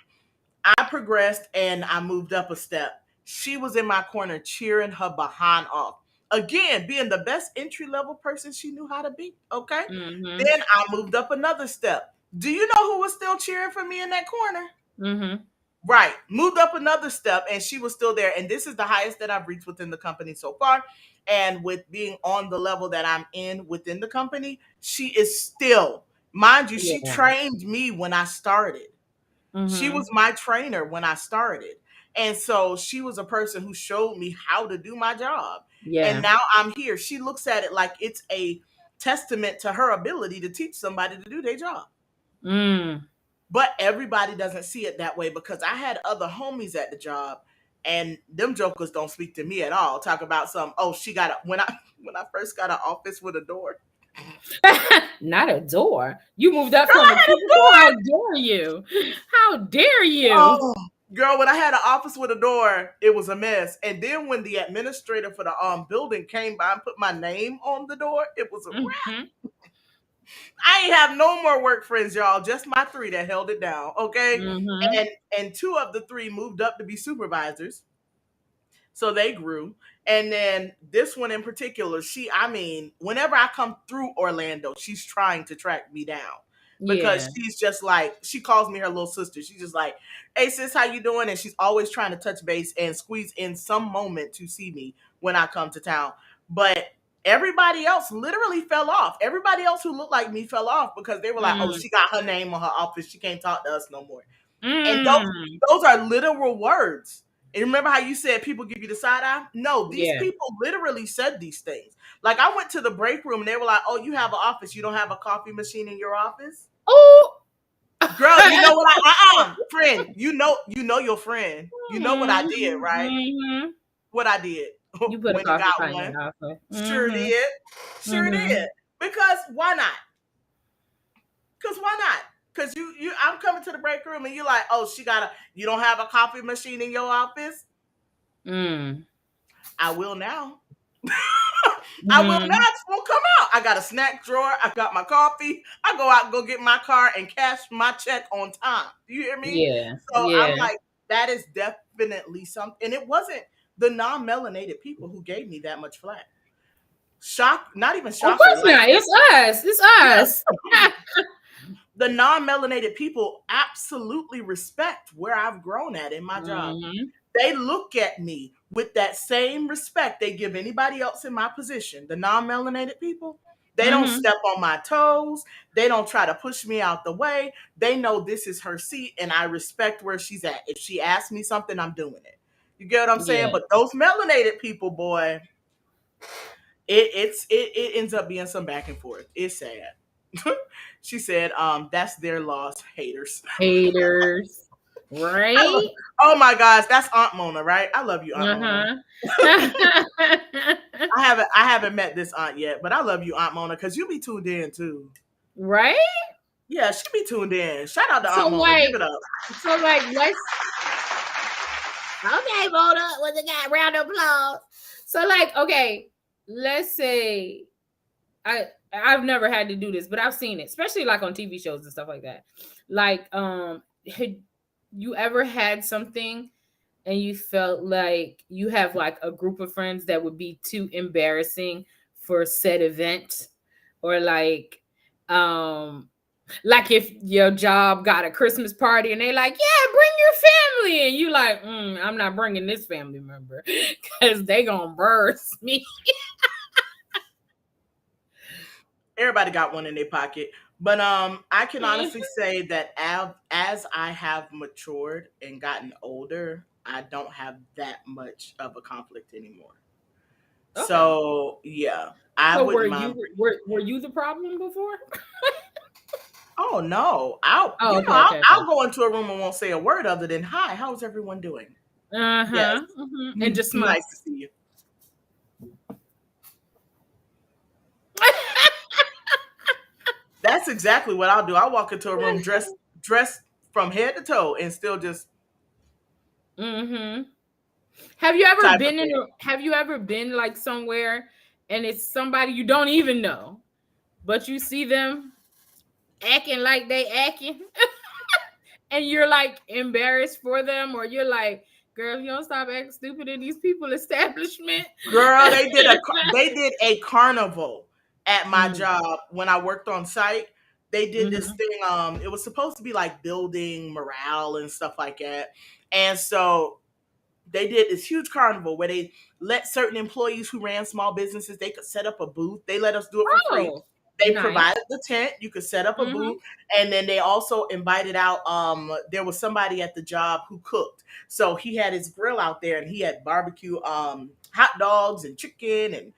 I progressed and I moved up a step. She was in my corner cheering her behind off. Again, being the best entry level person she knew how to be. Okay. Mm-hmm. Then I moved up another step. Do you know who was still cheering for me in that corner? Mm-hmm. Right. Moved up another step and she was still there. And this is the highest that I've reached within the company so far. And with being on the level that I'm in within the company, she is still, mind you, she Yeah. trained me when I started. She was Mm-hmm. my trainer when I started. And so she was a person who showed me how to do my job. And Yeah. now I'm here. She looks at it like it's a testament to her ability to teach somebody to do their job. Mm. But everybody doesn't see it that way because I had other homies at the job and them jokers don't speak to me at all. Talk about some, oh, she got a when I first got an office with a door. Not a door. You moved up Girl, from I a had a cubicle. How door. dare you? How dare you? Oh, girl, when I had an office with a door, it was a mess. And then when the administrator for the building came by and put my name on the door, it was a wrap. Mm-hmm. I ain't have no more work friends, y'all. Just my three that held it down. Okay. Mm-hmm. And two of the three moved up to be supervisors. So they grew. And then this one in particular, whenever I come through Orlando, she's trying to track me down because Yeah. she's just like, she calls me her little sister. She's just like, hey sis, how you doing? And she's always trying to touch base and squeeze in some moment to see me when I come to town. But Everybody else literally fell off. Everybody else who looked like me fell off because they were like, "Oh, Mm. she got her name on her office. She can't talk to us no more." And Mm. those are literal words. And remember how you said people give you the side eye? No, these Yeah. people literally said these things. Like I went to the break room and they were like, "Oh, you have an office. You don't have a coffee machine in your office?" Oh. Girl, you know what friend, you know your friend. You know what I did, right? Mm-hmm. What I did. You put a Went and coffee got pot in one. your office. Sure Mm-hmm. did. Sure Mm-hmm. did. Because why not? Because why not? Because I'm coming to the break room and you're like, oh, you don't have a coffee machine in your office? Mm. I will now. I will Mm-hmm. not. It won't come out. I got a snack drawer. I got my coffee. I go out and go get my car and cash my check on time. Do you hear me? Yeah. So I'm Yeah. like, that is definitely something. And it wasn't the non-melanated people who gave me that much flack. Not even Of shocker. course Like, not. It's us. It's yeah, us. the non-melanated people absolutely respect where I've grown at in my job. Mm-hmm. They look at me with that same respect they give anybody else in my position. The non-melanated people, they don't Mm-hmm. step on my toes. They don't try to push me out the way. They know this is her seat and I respect where she's at. If she asks me something, I'm doing it. You get what I'm saying? Yeah. But those melanated people, boy, it ends up being some back and forth. It's sad. She said, that's their loss, haters. Haters. I love, Right? oh my gosh, that's Aunt Mona, right? I love you, Aunt Mona. Uh-huh. I haven't met this aunt yet, but I love you, Aunt Mona, because you be tuned in too. Right? Yeah, she be tuned in. Shout out to So Aunt Mona. Give like it up. let's okay, Mona, what the guy round of applause. So like, okay, let's say I've never had to do this, but I've seen it, especially like on TV shows and stuff like that. Like, had you ever had something and you felt like you have like a group of friends that would be too embarrassing for said event, or like if your job got a Christmas party and they like, yeah, bring your family, and you like, I'm not bringing this family member because they gonna burst me. Everybody got one in their pocket. But I can honestly say that as I have matured and gotten older, I don't have that much of a conflict anymore. Okay. So yeah, I So wouldn't mind. were you the problem before? Oh no, Oh, okay, I'll, okay, I'll okay. go into a room and won't say a word other than hi. How's everyone doing? Yes, Uh-huh. And just smile. nice to see you. That's exactly what I'll do. I'll walk into a room dressed from head to toe and still just Mm-hmm. Have you ever type of been thing. have you ever been like somewhere and it's somebody you don't even know, but you see them acting like they acting and you're like embarrassed for them, or you're like, girl, if you don't stop acting stupid in these people establishment. Girl, they did a carnival at my Mm, job when I worked on site. They did this mhm. thing. It was supposed to be like building morale and stuff like that. And so they did this huge carnival where they let certain employees who ran small businesses, they could set up a booth. They let us do it for free. Oh, They nice. provided the tent. You could set up a booth, Hmm. and then they also invited out. There was somebody at the job who cooked, so he had his grill out there, and he had barbecue, hot dogs and chicken, and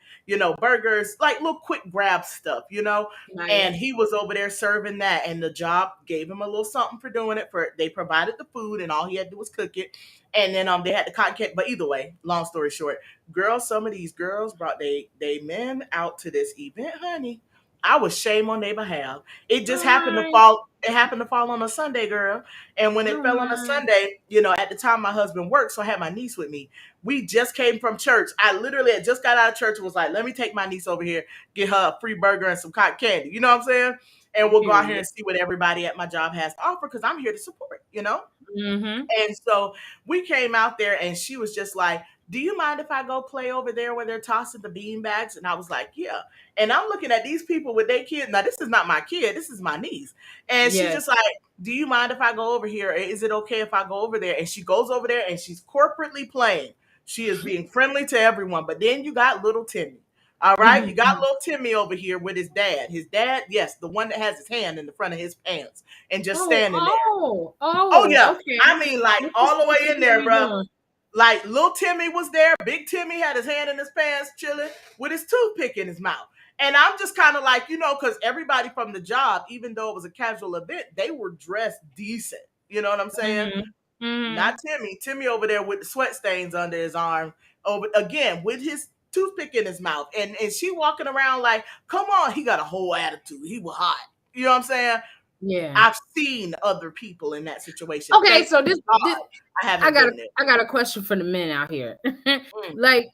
burgers, like little quick grab stuff, And Nice. he was over there serving that, and the job gave him a little something for doing it. They provided the food, and all he had to do was cook it, and then they had the cotton candy. But either way, long story short, girls, some of these girls brought they men out to this event, honey. I was shame on their behalf. It just happened to Alright. fall. It happened to fall on a Sunday, girl. And when it fell on a Alright. Sunday, at the time my husband worked, so I had my niece with me. We just came from church. I literally had just got out of church and was like, let me take my niece over here, get her a free burger and some cotton candy. You know what I'm saying? And we'll go out here Period. and see what everybody at my job has to offer because I'm here to support. Mm-hmm. And so we came out there and she was just like, do you mind if I go play over there where they're tossing the bean bags? And I was like, yeah. And I'm looking at these people with their kids. Now, this is not my kid. This is my niece. And she's Yes. just like, do you mind if I go over here? Is it okay if I go over there? And she goes over there and she's corporately playing. She is being friendly to everyone. But then you got little Timmy. All right, you got Mm-hmm. little Timmy over here with his dad. His dad, yes, the one that has his hand in the front of his pants and just Oh, standing there. Oh yeah, okay. I mean like What all the way what in are there, we bro. doing? Like little Timmy was there. Big Timmy had his hand in his pants, chilling with his toothpick in his mouth. And I'm just kind of like, because everybody from the job, even though it was a casual event, they were dressed decent. You know what I'm saying? Mm-hmm. Mm-hmm. Not Timmy. Timmy over there with the sweat stains under his arm, over again with his toothpick in his mouth, and she walking around like, come on, he got a whole attitude. He was hot. You know what I'm saying? Yeah. I've seen other people in that situation. Okay, Thank so this God I haven't been there. I got a question for the men out here. Mm. Like,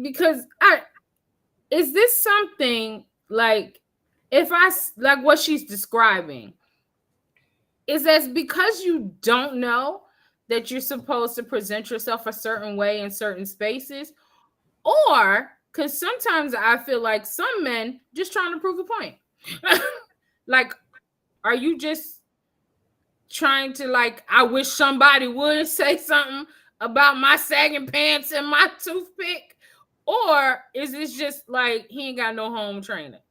because I is this something like, if like what she's describing, is that because you don't know that you're supposed to present yourself a certain way in certain spaces, or because sometimes I feel like some men just trying to prove a point. Like, are you just trying to, like, I wish somebody would say something about my sagging pants and my toothpick? Or is this just like he ain't got no home training?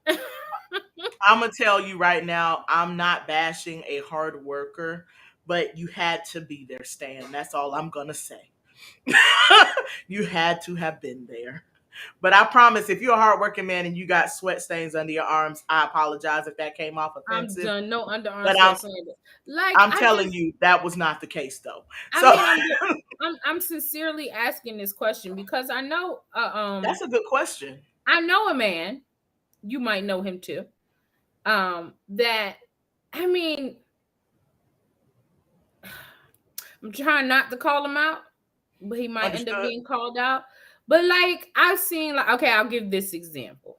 I'm gonna tell you right now, I'm not bashing a hard worker, but you had to be there, Stan. That's all I'm gonna say. You had to have been there. But I promise, if you're a hardworking man and you got sweat stains under your arms, I apologize if that came off I'm offensive. done. No underarm But sweat slander. Like, I'm telling you that was not the case though. I So mean, I'm sincerely asking this question because I know, that's a good question. I know a man, you might know him too. That, I mean, I'm trying not to call him out, but he might end up Understood? being called out. But like, I've seen, like, okay, I'll give this example.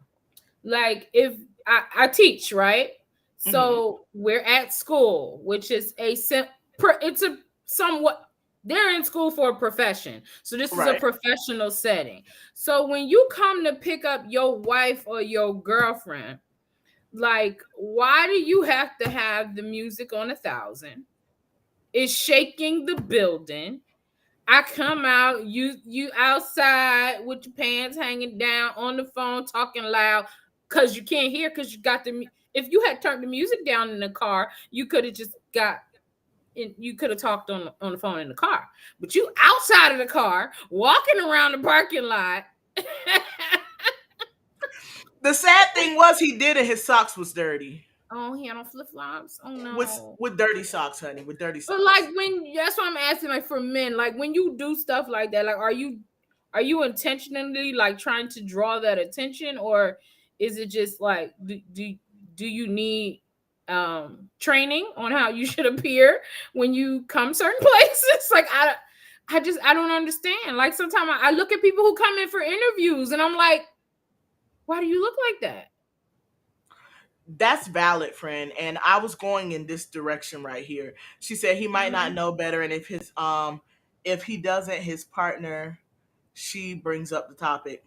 Like, if I teach, right? Hmm. So we're at school, which is it's a somewhat, they're in school for a profession. So this is a Right. professional setting. So when you come to pick up your wife or your girlfriend, like, why do you have to have the music on 1,000? It's shaking the building. I come out, you outside with your pants hanging down on the phone talking loud because you can't hear, because you got if you had turned the music down in the car, you could have just got in, you could have talked on the phone in the car. But you outside of the car, walking around the parking lot. The sad thing was he did it. His socks was dirty. Oh, he had on flip-flops. Oh With no. with dirty socks, honey. With dirty But like, socks. when, that's what I'm asking, like, for men, like when you do stuff like that, like, are you intentionally like trying to draw that attention, or is it just like, do you need training on how you should appear when you come certain places? Like, I don't understand. Like, sometimes I look at people who come in for interviews and I'm like, why do you look like that? That's valid, friend. And I was going in this direction right here. She said he might not Mhm. know better, and if he doesn't, his partner, she brings up the topic.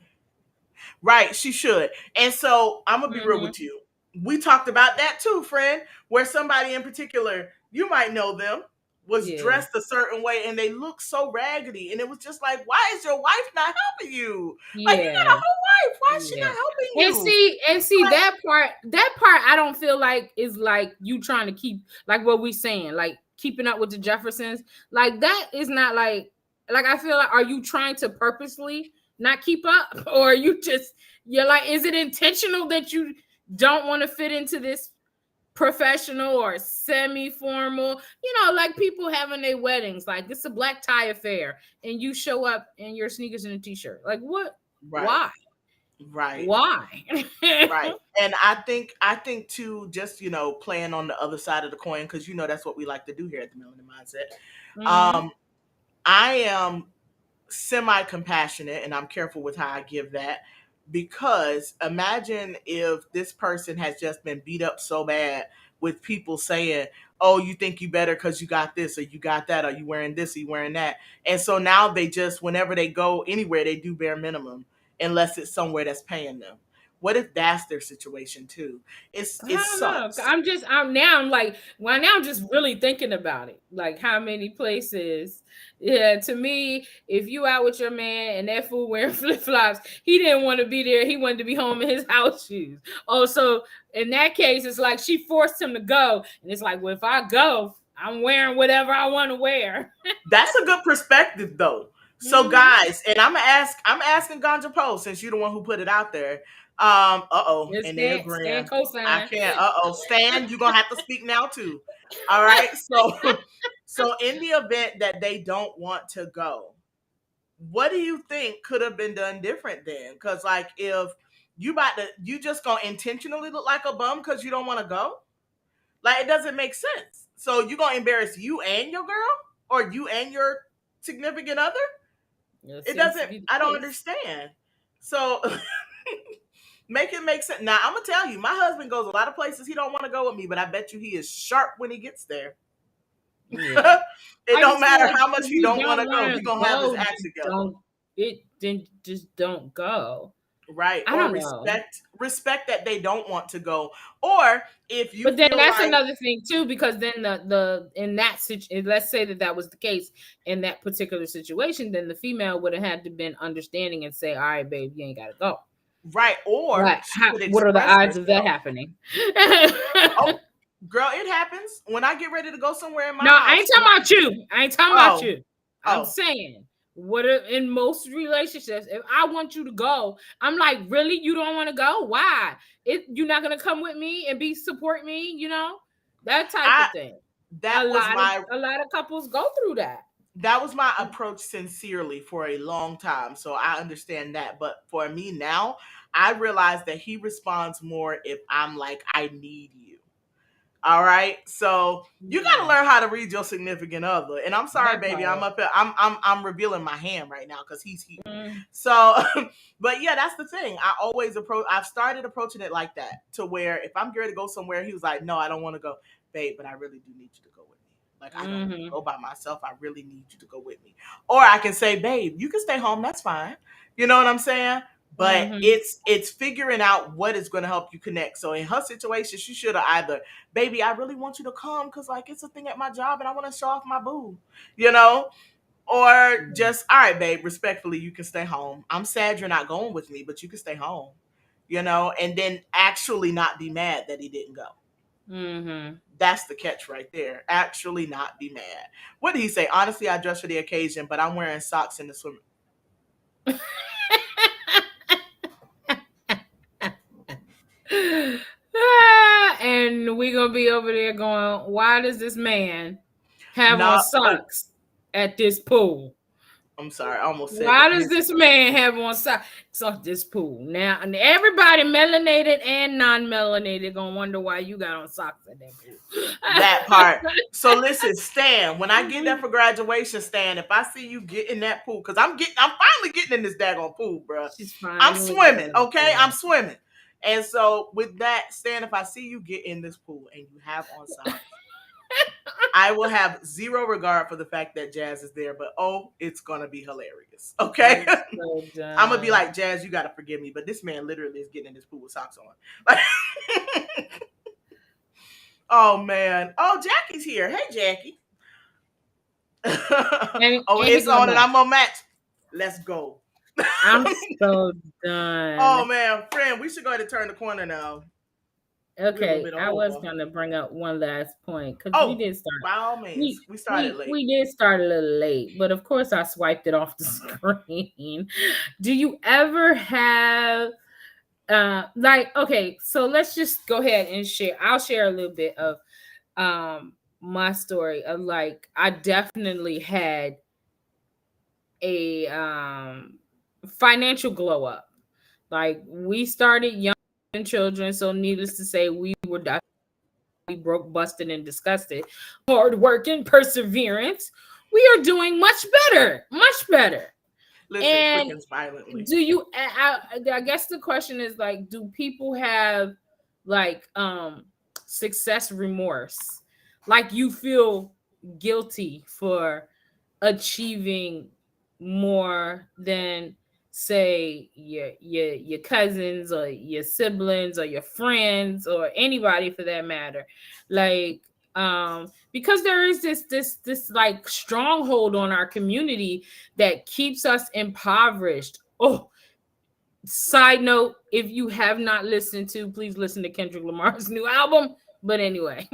Right, she should. And so I'm gonna be real Mhm. with you. We talked about that too, friend, where somebody in particular, you might know them, was Yeah. dressed a certain way and they look so raggedy. And it was just like, why is your wife not helping you? Like, you got a Yeah. whole wife. Why is she Yeah. not helping And you? see Like, that part I don't feel like is like you trying to keep, like what we saying, like keeping up with the Jeffersons. Like, that is not like I feel like, are you trying to purposely not keep up? Or are you just, you're like, is it intentional that you don't want to fit into this professional or semi-formal, like people having their weddings, like it's a black tie affair and you show up in your sneakers and a t-shirt? Like, what? right, Why? right. Why? Right. And I think too, just playing on the other side of the coin, because that's what we like to do here at the Melanin Mindset. Mhm. Um, I am semi compassionate and I'm careful with how I give that, because imagine if this person has just been beat up so bad with people saying, oh, you think you better because you got this or you got that, or you wearing this or you wearing that. And so now they just, whenever they go anywhere, they do bare minimum unless it's somewhere that's paying them. What if that's their situation too? I It don't know. sucks. I'm like, well, now I'm just really thinking about it. Like how many places. Yeah, to me, if you out with your man and that fool wearing flip-flops, he didn't want to be there. He wanted to be home in his house shoes. Oh, so in that case, it's like she forced him to go. And it's like, well, if I go, I'm wearing whatever I want to wear. That's a good perspective though. So Mm-hmm. guys, and I'm asking Ganja Poe since you're the one who put it out there. Just And they're stand agreeing. I cosign. can't. Stan, you're gonna have to speak now too. All right. So so in the event that they don't want to go, what do you think could have been done different then? Because like if you just gonna intentionally look like a bum because you don't want to go, like it doesn't make sense. So you gonna embarrass you and your girl, or you and your significant other? It It seems to doesn't. be the I don't case. understand. So make it make sense. Now I'm gonna tell you, my husband goes a lot of places he don't want to go with me, but I bet you he is sharp when he gets there. Yeah. It I don't just feel matter like how if much he you don't want don't to go. want He to gonna have his go, act together. then just don't go. Right. I Or don't know. respect that they don't want to go. Or if you But then feel that's like another thing too, because then the in that situation, let's say that was the case in that particular situation, then the female would have had to been understanding and say, "All right, babe, you ain't got to go." right, or But she could what are the express odds of that herself. happening? Oh, girl, it happens. When I get ready to go somewhere in my No, I house, ain't talking about you. I ain't talking about oh, you. I'm oh, saying in most relationships, if I want you to go, I'm like, really? You don't want to go? Why? You're not gonna come with me and support me, that type I of thing. A that was lot of my a lot of couples go through that. approach sincerely for a long time. So I understand that. But for me now, I realize that he responds more if I'm like, I need you. All right. So you got to Yeah. learn how to read your significant other. And I'm sorry, That baby. I'm part. up here. I'm revealing my hand right now because he's here. Mm, So, but yeah, that's the thing. I've started approaching it like that, to where if I'm ready to go somewhere, he was like, no, I don't want to go, babe, but I really do need you to go with me. Like, I don't want to mm-hmm, go by myself. I really need you to go with me. Or I can say, babe, you can stay home. That's fine. You know what I'm saying? But mm-hmm. it's figuring out what is going to help you connect. So in her situation, she should have either, baby, I really want you to come because like it's a thing at my job and I want to show off my boo, you know, or just, all right, babe, respectfully, you can stay home. I'm sad you're not going with me, but you can stay home, and then actually not be mad that he didn't go. Mm-hmm. That's the catch right there. Actually not be mad. What did he say? Honestly, I dress for the occasion, but I'm wearing socks in the swim. And we gonna be over there going, why does this man have on Not, socks at this pool? I'm sorry, I almost said Why that. does this man have on socks at this pool? Now, and everybody melanated and non-melanated gonna wonder why you got on socks at that That pool. part. So listen, Stan, when I get there for graduation, Stan, if I see you get in that pool, because I'm finally getting in this daggone pool, bro. She's I'm finally getting swimming, in the okay? I'm pool. swimming. And so with that, Stan, if I see you get in this pool and you have on socks, I will have zero regard for the fact that Jazz is there, but oh, it's gonna be hilarious. Okay. I'm so I'm gonna be done. like, Jazz, you gotta forgive me, but this man literally is getting in this pool with socks on. Like, oh man. Oh, Jackie's here. Hey, Jackie. Oh, And he it's going on and back. I'm gonna match. Let's go. I'm so Oh done. man, friend, we should go ahead and turn the corner now. We're a little Okay, bit I was over. gonna bring up one last point because we Oh, did start. by all means, we started late. We did start a little late, but of course I swiped it off the screen. Do you ever have like, okay, so let's just go ahead and share. I'll share a little bit of my story of like I definitely had a financial glow up. Like we started young children, so needless to say, we were broke, busted, and disgusted. Hard work and perseverance. We are doing much better, much better. Listen, And quickens violently. do you? I guess the question is like, do people have like success remorse? Like you feel guilty for achieving more than say your cousins or your siblings or your friends or anybody for that matter. Like, because there is this like stronghold on our community that keeps us impoverished. Oh, side note, if you have not listened to, please listen to Kendrick Lamar's new album. But anyway,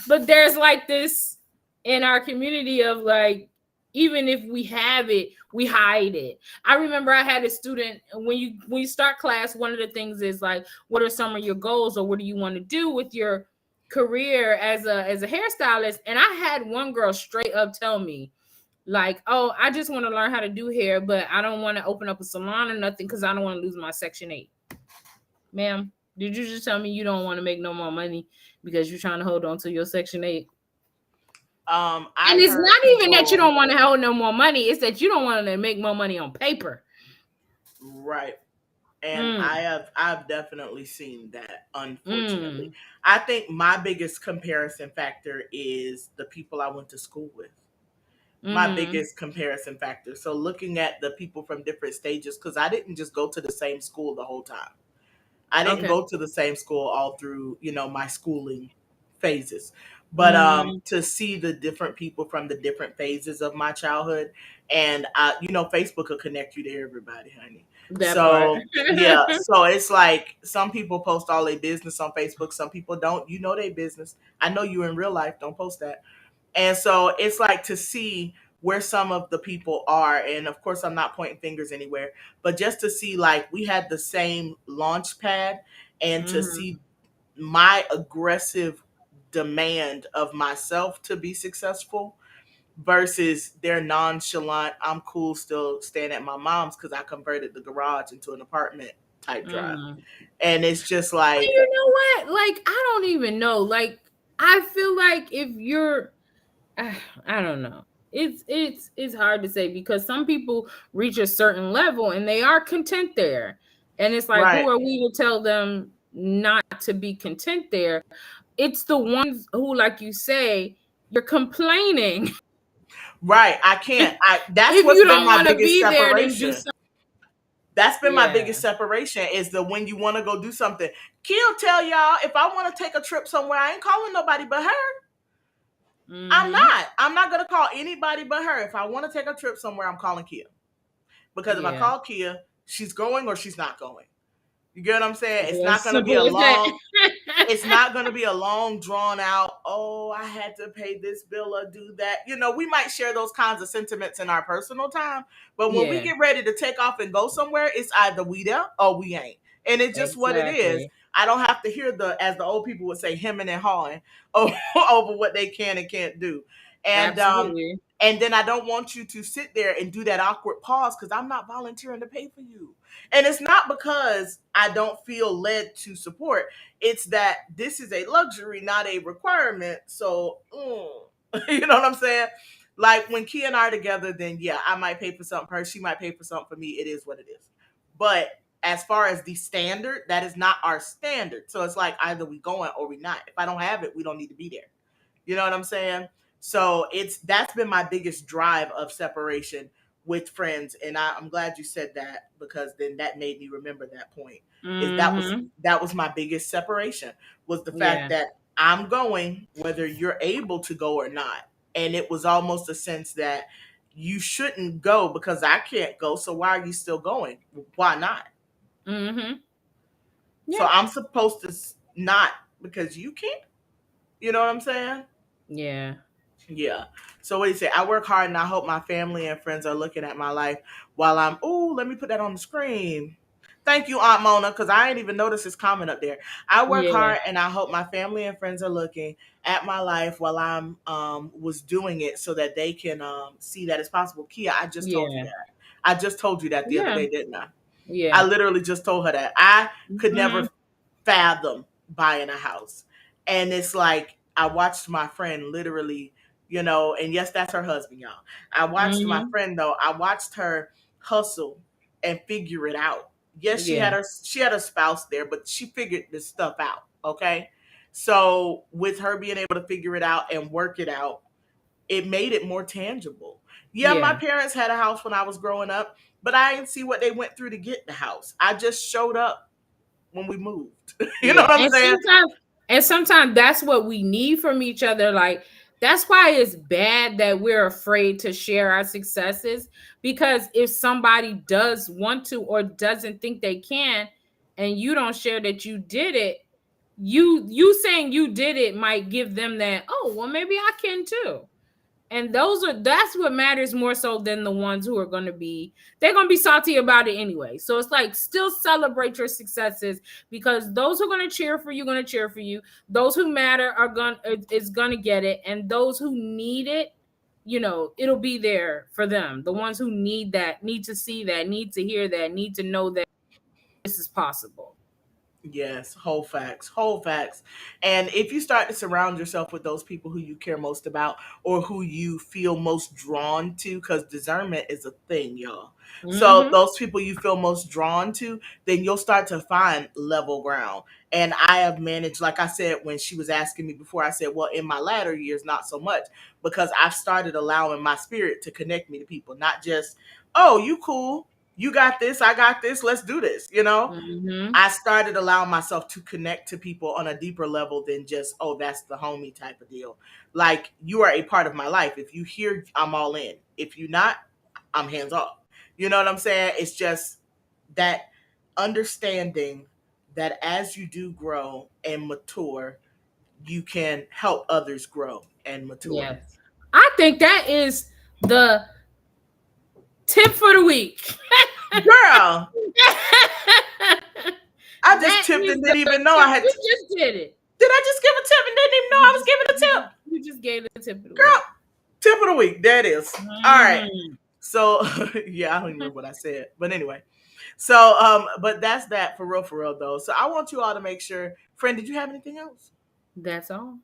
but there's like this in our community of like, even if we have it, we hide it. I remember I had a student, when you start class, one of the things is like, what are some of your goals, or what do you want to do with your career as a hairstylist? And I had one girl straight up tell me, like, oh, I just want to learn how to do hair, but I don't want to open up a salon or nothing because I don't want to lose my Section 8. Ma'am, did you just tell me you don't want to make no more money because you're trying to hold on to your Section 8? And I've it's heard not even that you people, don't want to hold no more money. It's that you don't want to make more money on paper. right. And Mm, I've definitely seen that, unfortunately. mm, I think my biggest comparison factor is the people I went to school with. My mm-hmm. biggest comparison factor. So looking at the people from different stages, because I didn't just go to the same school the whole time. I didn't Okay. go to the same school all through, my schooling phases. But Mm-hmm. to see the different people from the different phases of my childhood, and Facebook will connect you to everybody, honey. That part. So yeah, so it's like some people post all their business on Facebook, some people don't. You know their business. I know you in real life. Don't post that. And so it's like to see where some of the people are. And of course, I'm not pointing fingers anywhere, but just to see, like, we had the same launch pad, and to Mm-hmm. see my aggressive demand of myself to be successful versus their nonchalant, I'm cool still staying at my mom's because I converted the garage into an apartment type drive. Mm-hmm. And it's just And like, you know what? Like, I don't even know. Like, I feel like if you're, I don't know. It's hard to say because some people reach a certain level and they are content there. And it's like, who right, are we to tell them not to be content there? It's the ones who, like you say, you're complaining. right. I can't. That's If what's you been don't my want to biggest be there, then do separation. something. That's been my Yeah. biggest separation, is the when you want to go do something. Kill tell y'all, if I want to take a trip somewhere, I ain't calling nobody but her. I'm Mm-hmm. not. I'm not gonna call anybody but her. If I want to take a trip somewhere, I'm calling Kia. Because if I Yeah. call Kia, she's going or she's not going. You get what I'm saying? It's As not gonna be simple a as that. long it's not going to be a long drawn out, oh, I had to pay this bill or do that. We might share those kinds of sentiments in our personal time, but when we Yeah, get ready to take off and go somewhere, it's either we there or we ain't. And it's just what it is. exactly. I don't have to hear as the old people would say, hemming and hawing over what they can and can't do. And Absolutely. and then I don't want you to sit there and do that awkward pause because I'm not volunteering to pay for you. And it's not because I don't feel led to support. It's that this is a luxury, not a requirement. So, you know what I'm saying? Like when Kia and I are together, then yeah, I might pay for something for her. She might pay for something for me. It is what it is. But as far as the standard, that is not our standard. So it's like either we going or we not. If I don't have it, we don't need to be there. You know what I'm saying? So that's been my biggest drive of separation with friends, and I'm glad you said that because then that made me remember that point. Is Mm-hmm. that was my biggest separation, was the fact Yeah. that I'm going whether you're able to go or not, and it was almost a sense that you shouldn't go because I can't go, so why are you still going? Why not? Mm-hmm. So Yeah. I'm supposed to not because you can't. You know what I'm saying? Yeah. Yeah. So what do you say? I work hard and I hope my family and friends are looking at my life while I'm, oh, let me put that on the screen. Thank you, Aunt Mona, because I ain't even noticed this comment up there. I work Yeah. hard and I hope my family and friends are looking at my life while I'm was doing it so that they can see that it's possible. Kia, I just told you Yeah. that. I just told you that the other Yeah. day, didn't I? I Yeah. literally just told her that. I could Mm-hmm. never fathom buying a house. And it's like I watched my friend literally, and yes, that's her husband, y'all. I watched my Mm-hmm. friend though. I watched her hustle and figure it out. Yes, Yeah. she had a spouse there, but she figured this stuff out. Okay. So with her being able to figure it out and work it out, it made it more tangible. Yeah, my Yeah. parents had a house when I was growing up, but I didn't see what they went through to get the house. I just showed up when we moved. You know Yeah. what I'm saying? And sometimes that's what we need from each other. Like that's why it's bad that we're afraid to share our successes, because if somebody does want to or doesn't think they can and you don't share that you did it, you saying you did it might give them that, oh, well maybe I can too. And that's what matters more so than the ones who are going to be, they're going to be salty about it anyway. So it's like still celebrate your successes, because those who are going to cheer for you going to cheer for you. Those who matter are going is going to get it, and those who need it, it'll be there for them. The ones who need that, need to see that, need to hear that, need to know that this is possible. Yes, whole facts, whole facts. And if you start to surround yourself with those people who you care most about or who you feel most drawn to, because discernment is a thing, y'all. So Mhm. those people you feel most drawn to, then you'll start to find level ground. And I have managed, like I said, when she was asking me before, I said, well, in my latter years, not so much, because I've started allowing my spirit to connect me to people, not just, oh, you cool, you got this, I got this, let's do this, you know? Mhm. I started allowing myself to connect to people on a deeper level than just, oh, that's the homie type of deal. Like, you are a part of my life. If you hear, I'm all in. If you're not, I'm hands off. You know what I'm saying? It's just that understanding that as you do grow and mature, you can help others grow and mature. Yes. I think that is the tip for the week. Girl, I just That tipped is and the didn't even know tip. I had. You just did it. Did I just give a tip and didn't even know I was giving a tip? You just gave the tip of the Girl, week. tip of the week. There it is. All right. Mhm. So yeah, I don't even remember what I said, but anyway. So but that's that for real though. So I want you all to make sure, friend. Did you have anything else? That's all.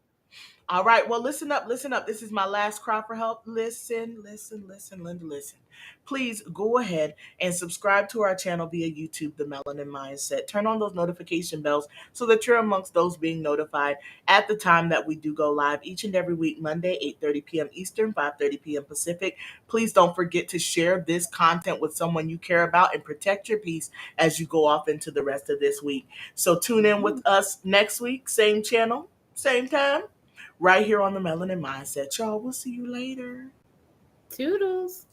All right. Well, listen up, listen up. This is my last cry for help. Listen, listen, listen, Linda, listen. Please go ahead and subscribe to our channel via YouTube, The Melanin Mindset. Turn on those notification bells so that you're amongst those being notified at the time that we do go live each and every week, Monday, 8:30 p.m. Eastern, 5:30 p.m. Pacific. Please don't forget to share this content with someone you care about and protect your peace as you go off into the rest of this week. So tune in with us next week, same channel, same time, right here on the Melanin Mindset. Y'all, we'll see you later. Toodles.